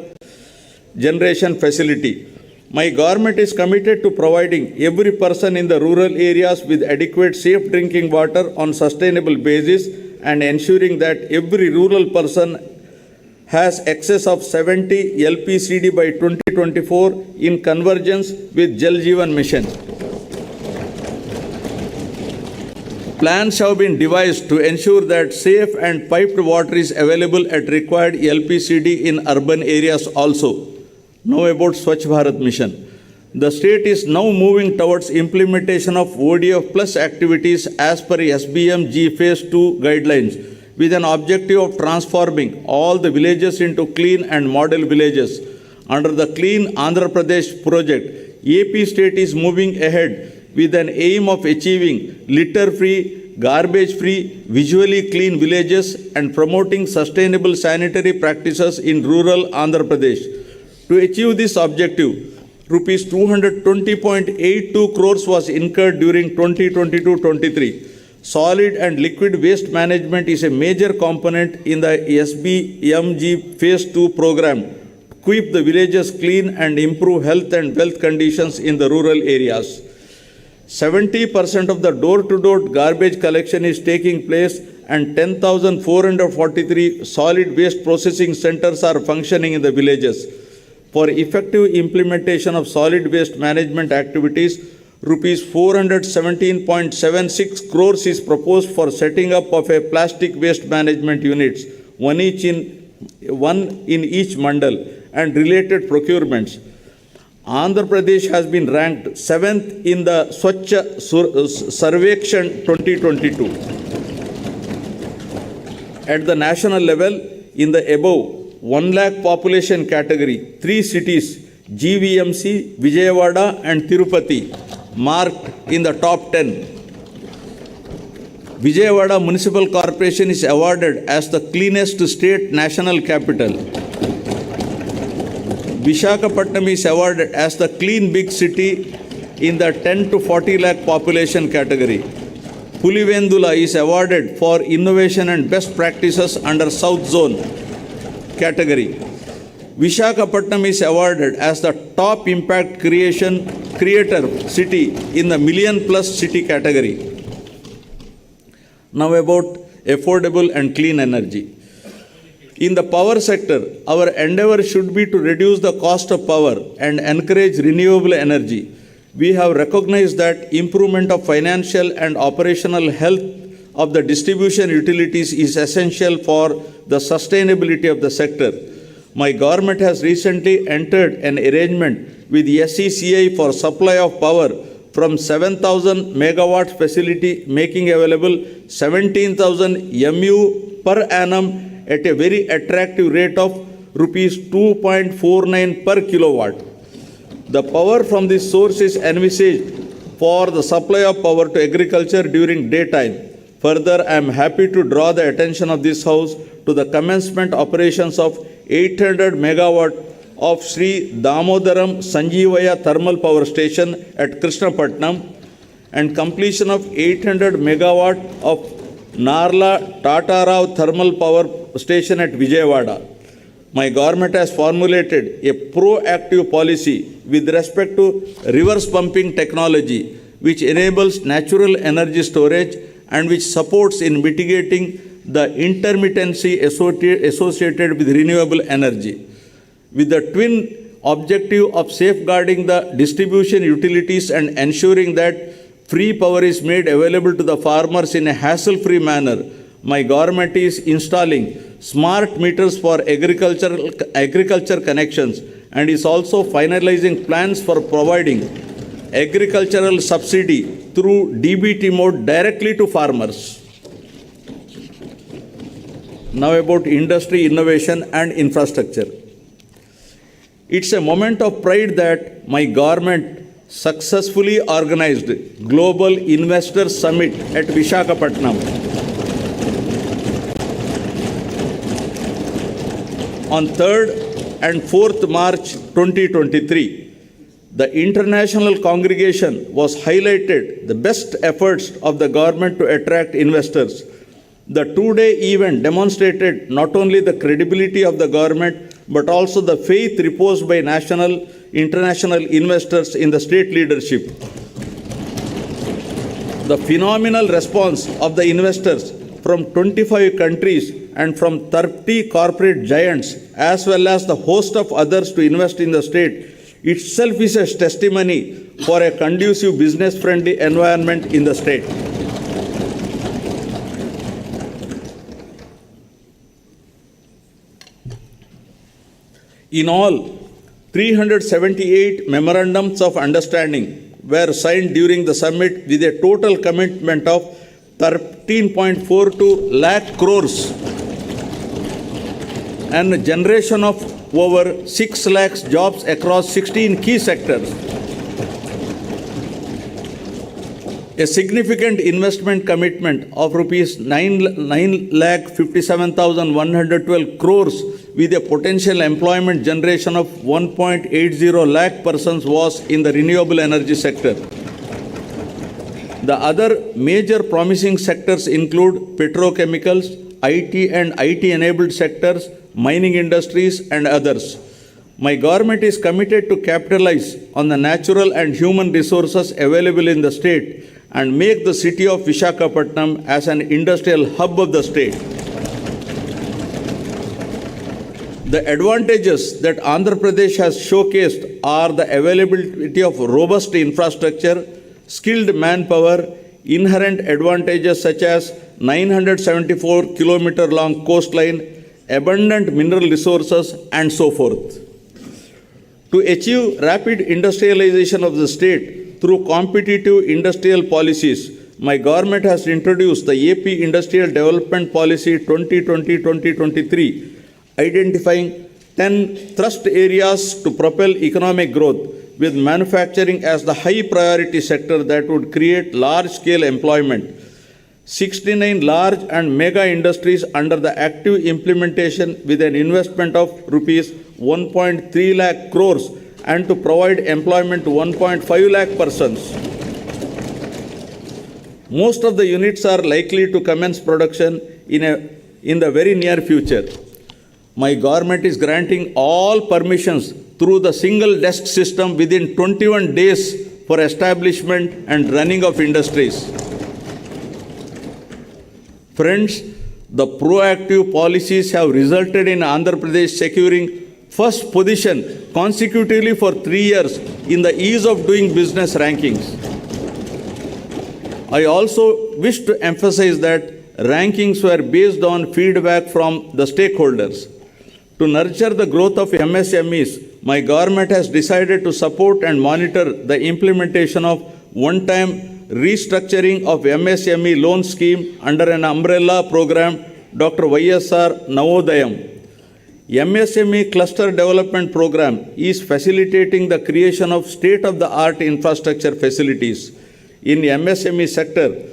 generation facility. My government is committed to providing every person in the rural areas with adequate safe drinking water on sustainable basis and ensuring that every rural person has excess of 70 LPCD by 2024 in convergence with Jal Jeevan Mission. Plans have been devised to ensure that safe and piped water is available at required LPCD in urban areas also. Now about Swachh Bharat Mission. The state is now moving towards implementation of ODF plus activities as per SBMG Phase 2 guidelines, with an objective of transforming all the villages into clean and model villages. Under the Clean Andhra Pradesh project, AP state is moving ahead with an aim of achieving litter-free, garbage-free, visually clean villages and promoting sustainable sanitary practices in rural Andhra Pradesh. To achieve this objective, Rs 220.82 crores was incurred during 2022-23. Solid and liquid waste management is a major component in the SBMG Phase 2 program to keep the villages clean and improve health and wealth conditions in the rural areas. 70% of the door-to-door garbage collection is taking place and 10,443 solid waste processing centers are functioning in the villages. For effective implementation of solid waste management activities, Rs 417.76 crores is proposed for setting up of a plastic waste management units, one in each mandal, and related procurements. Andhra Pradesh has been ranked 7th in the Swachh Sarvekshan 2022. At the national level, in the above 1 lakh population category, 3 cities, GVMC, Vijayawada and Tirupati, marked in the top 10. Vijayawada Municipal Corporation is awarded as the cleanest state national capital. Visakhapatnam is awarded as the clean big city in the 10 to 40 lakh population category. Pulivendula is awarded for innovation and best practices under South Zone category. Visakhapatnam is awarded as the top impact creator city in the million plus city category. Now about affordable and clean energy. In the power sector, our endeavor should be to reduce the cost of power and encourage renewable energy. We have recognized that improvement of financial and operational health of the distribution utilities is essential for the sustainability of the sector. My government has recently entered an arrangement with SECI for supply of power from 7,000 megawatts facility, making available 17,000 MU per annum at a very attractive rate of rupees 2.49 per kilowatt. The power from this source is envisaged for the supply of power to agriculture during daytime. Further, I am happy to draw the attention of this House to the commencement operations of 800 megawatt of Sri Damodaram Sanjeevaya Thermal Power Station at Krishnapatnam and completion of 800 megawatt of Narla Tatarao Thermal Power Station at Vijayawada. my government has formulated a proactive policy with respect to reverse pumping technology, which enables natural energy storage and which supports in mitigating the intermittency associated with renewable energy. With the twin objective of safeguarding the distribution utilities and ensuring that free power is made available to the farmers in a hassle-free manner, my government is installing smart meters for agriculture connections and is also finalizing plans for providing agricultural subsidy through DBT mode directly to farmers. Now about industry, innovation and infrastructure. It's a moment of pride that my government successfully organized Global Investor Summit at Visakhapatnam on 3rd and 4th March 2023. The international congregation was highlighted the best efforts of the government to attract investors. The two-day event demonstrated not only the credibility of the government but also the faith reposed by national, international investors in the state leadership. The phenomenal response of the investors from 25 countries and from 30 corporate giants, as well as the host of others to invest in the state, itself is a testimony for a conducive business-friendly environment in the state. In all, 378 memorandums of understanding were signed during the summit with a total commitment of 13.42 lakh crores and a generation of over 6 lakhs jobs across 16 key sectors. A significant investment commitment of rupees 9,57,112 crores with a potential employment generation of 1.80 lakh persons was in the renewable energy sector. The other major promising sectors include petrochemicals, IT and IT-enabled sectors, mining industries, and others. My government is committed to capitalize on the natural and human resources available in the state and make the city of Visakhapatnam as an industrial hub of the state. The advantages that Andhra Pradesh has showcased are the availability of robust infrastructure, skilled manpower, inherent advantages such as 974-kilometer long coastline, abundant mineral resources, and so forth. To achieve rapid industrialization of the state through competitive industrial policies, my government has introduced the AP Industrial Development Policy 2020-2023, identifying 10 thrust areas to propel economic growth, with manufacturing as the high priority sector that would create large-scale employment. 69 large and mega industries under the active implementation with an investment of rupees 1.3 lakh crores and to provide employment to 1.5 lakh persons. Most of the units are likely to commence production in the very near future. My government is granting all permissions through the single desk system within 21 days for establishment and running of industries. Friends, the proactive policies have resulted in Andhra Pradesh securing first position consecutively for 3 years in the ease of doing business rankings. I also wish to emphasize that rankings were based on feedback from the stakeholders. To nurture the growth of MSMEs, my government has decided to support and monitor the implementation of one-time restructuring of MSME loan scheme under an umbrella program, Dr. YSR Navodayam. MSME Cluster Development Program is facilitating the creation of state-of-the-art infrastructure facilities. In MSME sector,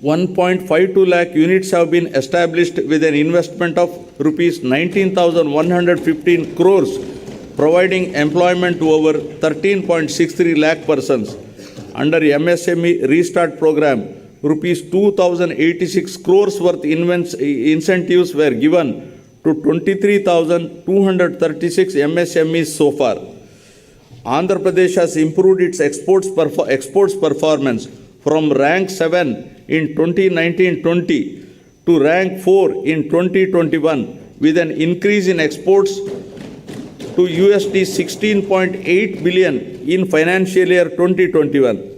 1.52 lakh units have been established with an investment of rupees 19,115 crores, providing employment to over 13.63 lakh persons. Under MSME Restart Program, rupees 2,086 crores worth incentives were given to 23,236 MSMEs so far. Andhra Pradesh has improved its exports performance from rank 7 in 2019-20 to rank 4 in 2021 with an increase in exports to USD 16.8 billion in financial year 2021.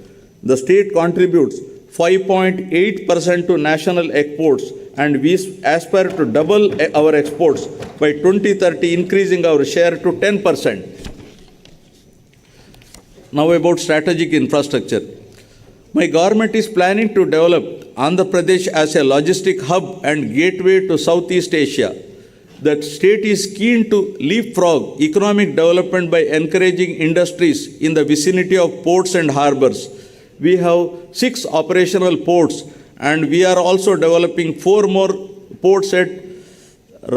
The state contributes 5.8% to national exports, and we aspire to double our exports by 2030, increasing our share to 10%. Now about strategic infrastructure. My government is planning to develop Andhra Pradesh as a logistic hub and gateway to Southeast Asia. The state is keen to leapfrog economic development by encouraging industries in the vicinity of ports and harbors. We have 6 operational ports, and we are also developing 4 more ports at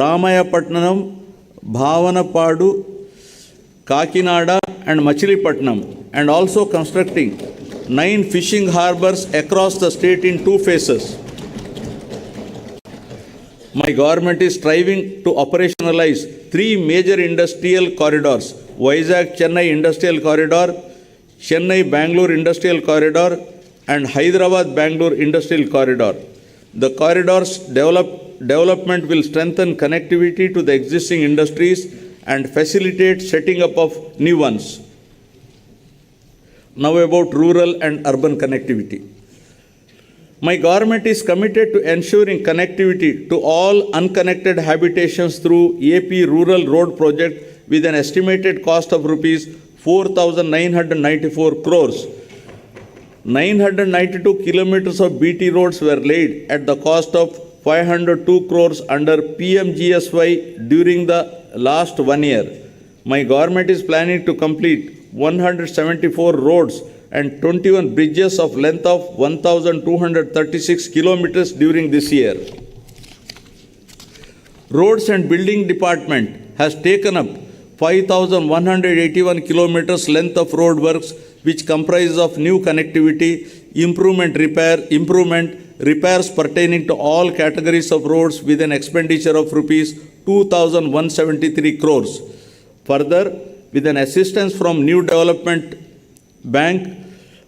Ramayapatnam, Bhavanapadu, Kakinada and Machilipatnam, and also constructing 9 fishing harbors across the state in 2 phases. My government is striving to operationalize 3 major industrial corridors: Vizag-Chennai Industrial Corridor, Chennai-Bangalore Industrial Corridor, and Hyderabad-Bangalore Industrial Corridor. The corridors development will strengthen connectivity to the existing industries and facilitate setting up of new ones. Now about rural and urban connectivity. My government is committed to ensuring connectivity to all unconnected habitations through AP Rural Road Project with an estimated cost of rupees 4,994 crores. 992 kilometers of BT roads were laid at the cost of 502 crores under PMGSY during the last 1 year. My government is planning to complete 174 roads and 21 bridges of length of 1,236 kilometers during this year. Roads and Building Department has taken up 5,181 kilometers length of road works, which comprises of new connectivity, repairs pertaining to all categories of roads with an expenditure of rupees 2,173 crores. Further, with an assistance from New Development Bank,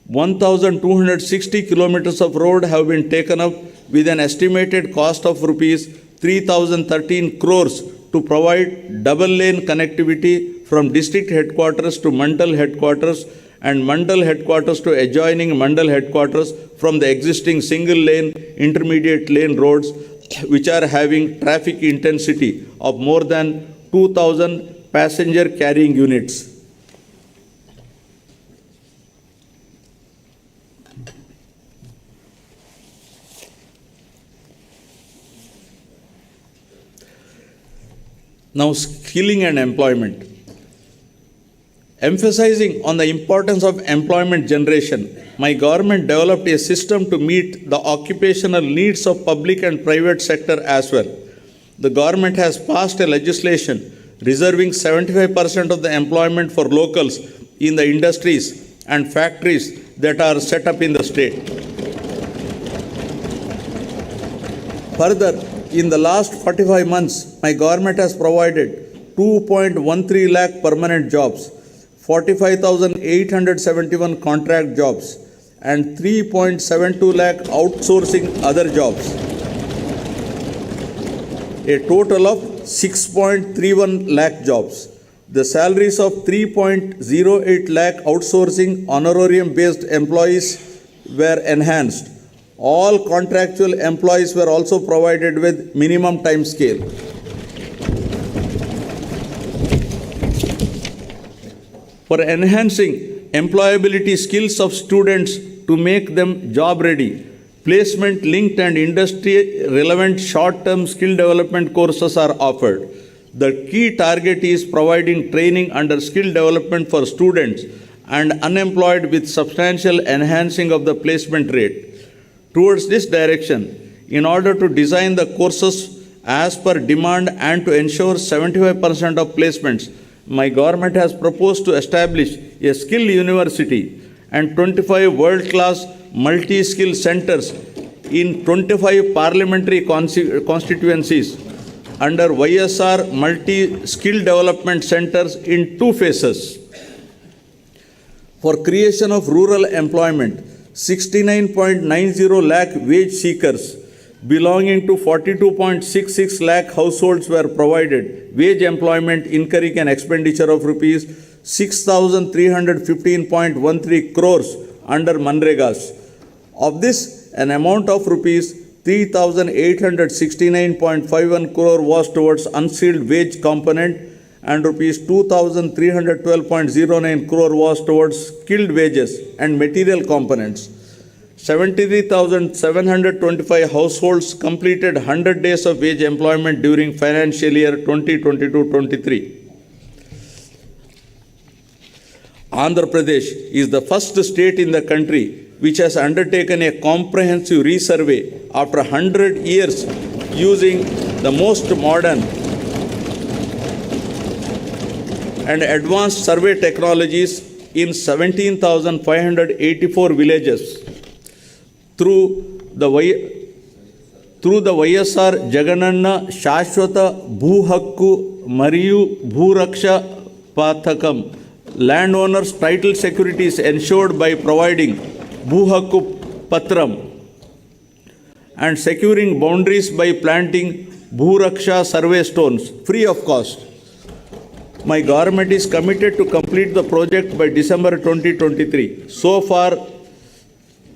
1,260 kilometers of road have been taken up with an estimated cost of rupees 3,013 crores to provide double-lane connectivity from district headquarters to Mandal headquarters and Mandal headquarters to adjoining Mandal headquarters from the existing single-lane, intermediate lane roads, which are having traffic intensity of more than 2,000 passenger carrying units. Now, skilling and employment. Emphasizing on the importance of employment generation, my government developed a system to meet the occupational needs of public and private sector as well. The government has passed a legislation reserving 75% of the employment for locals in the industries and factories that are set up in the state. Further, in the last 45 months, my government has provided 2.13 lakh permanent jobs, 45,871 contract jobs, and 3.72 lakh outsourcing other jobs. A total of 6.31 lakh jobs. The salaries of 3.08 lakh outsourcing honorarium-based employees were enhanced. All contractual employees were also provided with minimum time scale. For enhancing employability skills of students to make them job ready, placement linked and industry relevant short-term skill development courses are offered. The key target is providing training under skill development for students and unemployed with substantial enhancing of the placement rate. Towards this direction, in order to design the courses as per demand and to ensure 75% of placements, my government has proposed to establish a skill university and 25 world-class multi-skill centers in 25 parliamentary constituencies under YSR multi-skill development centers in 2 phases. For creation of rural employment, 69.90 lakh wage seekers belonging to 42.66 lakh households were provided wage employment incurring an expenditure of rupees 6,315.13 crores under Manregas. Of this, an amount of rupees 3,869.51 crore was towards unskilled wage component and rupees 2,312.09 crore was towards skilled wages and material components. 73,725 households completed 100 days of wage employment during financial year 2022-23. Andhra Pradesh is the first state in the country which has undertaken a comprehensive resurvey after 100 years using the most modern and advanced survey technologies in 17,584 villages. Through the YSR Jagananna Shashwata Bhuu Mariyu Bhuraksha Pathakam, landowners' title security is ensured by providing Bhuu Patram and securing boundaries by planting Bhuraksha survey stones free of cost. My government is committed to complete the project by December 2023. So far,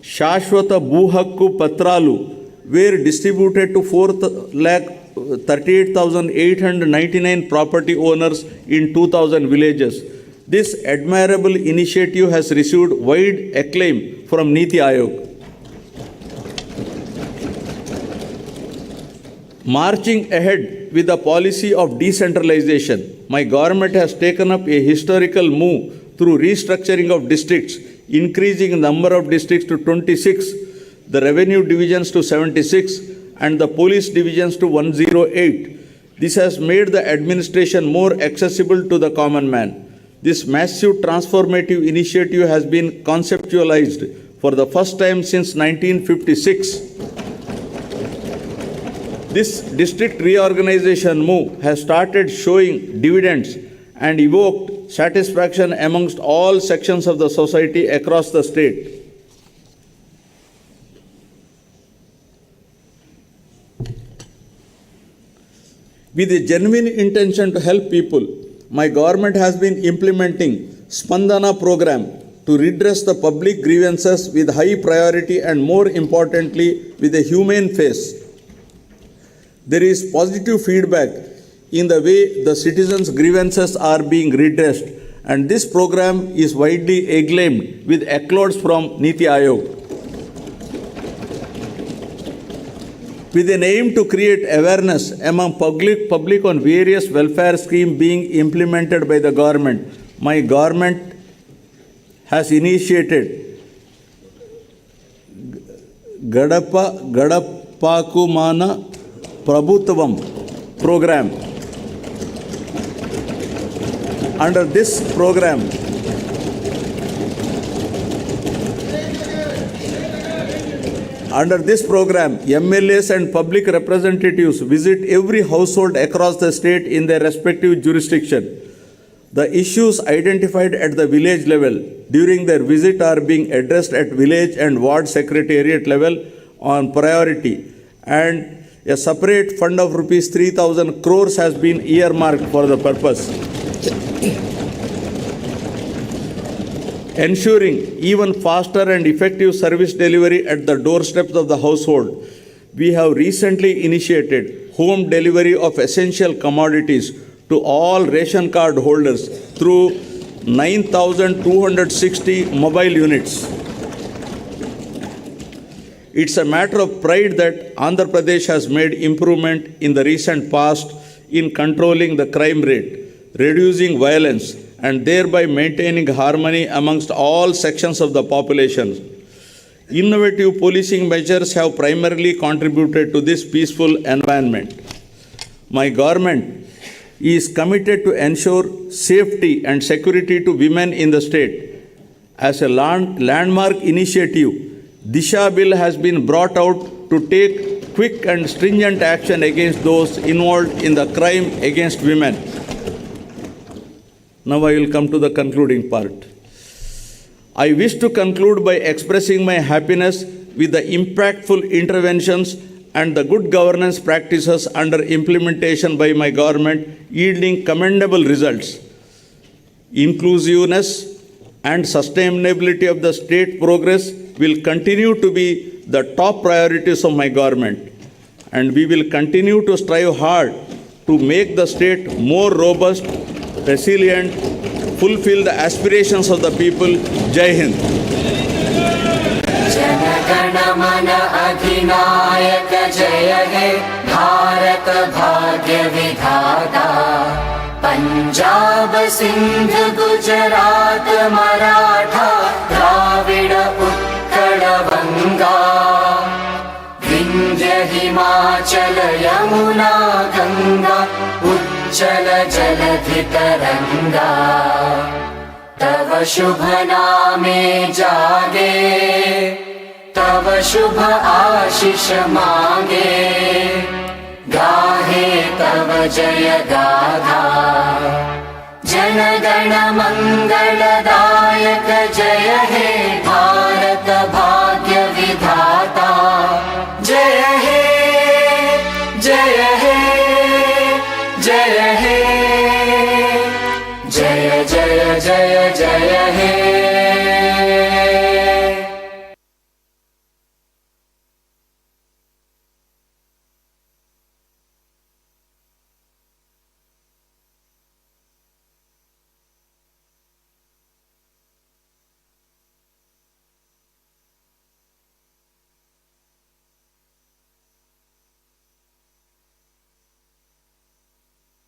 Shashwata Bhuu Patralu were distributed to 4,38,899 property owners in 2,000 villages. This admirable initiative has received wide acclaim from Niti Aayog. Marching ahead with the policy of decentralization, my government has taken up a historical move through restructuring of districts, increasing the number of districts to 26, the revenue divisions to 76, and the police divisions to 108. This has made the administration more accessible to the common man. This massive transformative initiative has been conceptualized for the first time since 1956. This district reorganization move has started showing dividends and evoked satisfaction amongst all sections of the society across the state. With a genuine intention to help people, my government has been implementing Spandana program to redress the public grievances with high priority and, more importantly, with a humane face. There is positive feedback in the way the citizens' grievances are being redressed, and this program is widely acclaimed with accolades from Niti Aayog. With an aim to create awareness among public on various welfare schemes being implemented by the government, my government has initiated Gadapakumana Prabhutvam program. Under this program, MLAs and public representatives visit every household across the state in their respective jurisdiction. The issues identified at the village level during their visit are being addressed at village and ward secretariat level on priority, and a separate fund of rupees 3,000 crores has been earmarked for the purpose. Ensuring even faster and effective service delivery at the doorsteps of the household, we have recently initiated home delivery of essential commodities to all ration card holders through 9,260 mobile units. It's a matter of pride that Andhra Pradesh has made improvement in the recent past in controlling the crime rate, reducing violence, and thereby maintaining harmony amongst all sections of the population. Innovative policing measures have primarily contributed to this peaceful environment. My government is committed to ensure safety and security to women in the state. As a landmark initiative, Disha Bill has been brought out to take quick and stringent action against those involved in the crime against women. Now I will come to the concluding part. I wish to conclude by expressing my happiness with the impactful interventions and the good governance practices under implementation by my government, yielding commendable results. Inclusiveness and sustainability of the state progress will continue to be the top priorities of my government, and we will continue to strive hard to make the state more robust, resilient, fulfill the aspirations of the people. Jai Hind. जनगण मन अधिनायक जय हे भारत भाग्य विधाता पंजाब सिंध गुजरात मराठा द्राविड उत्कल बंगा विंध्य हिमाचल यमुना गंगा उच्चल जलधि तरंगा तव शुभ नामे जागे तव शुभ आशीष मांगे गाहे तव जय गाथा जनगण मंगलदायक जय हे भारत भाग्य विधाता जय हे जय हे जय हे जय जय जय जय हे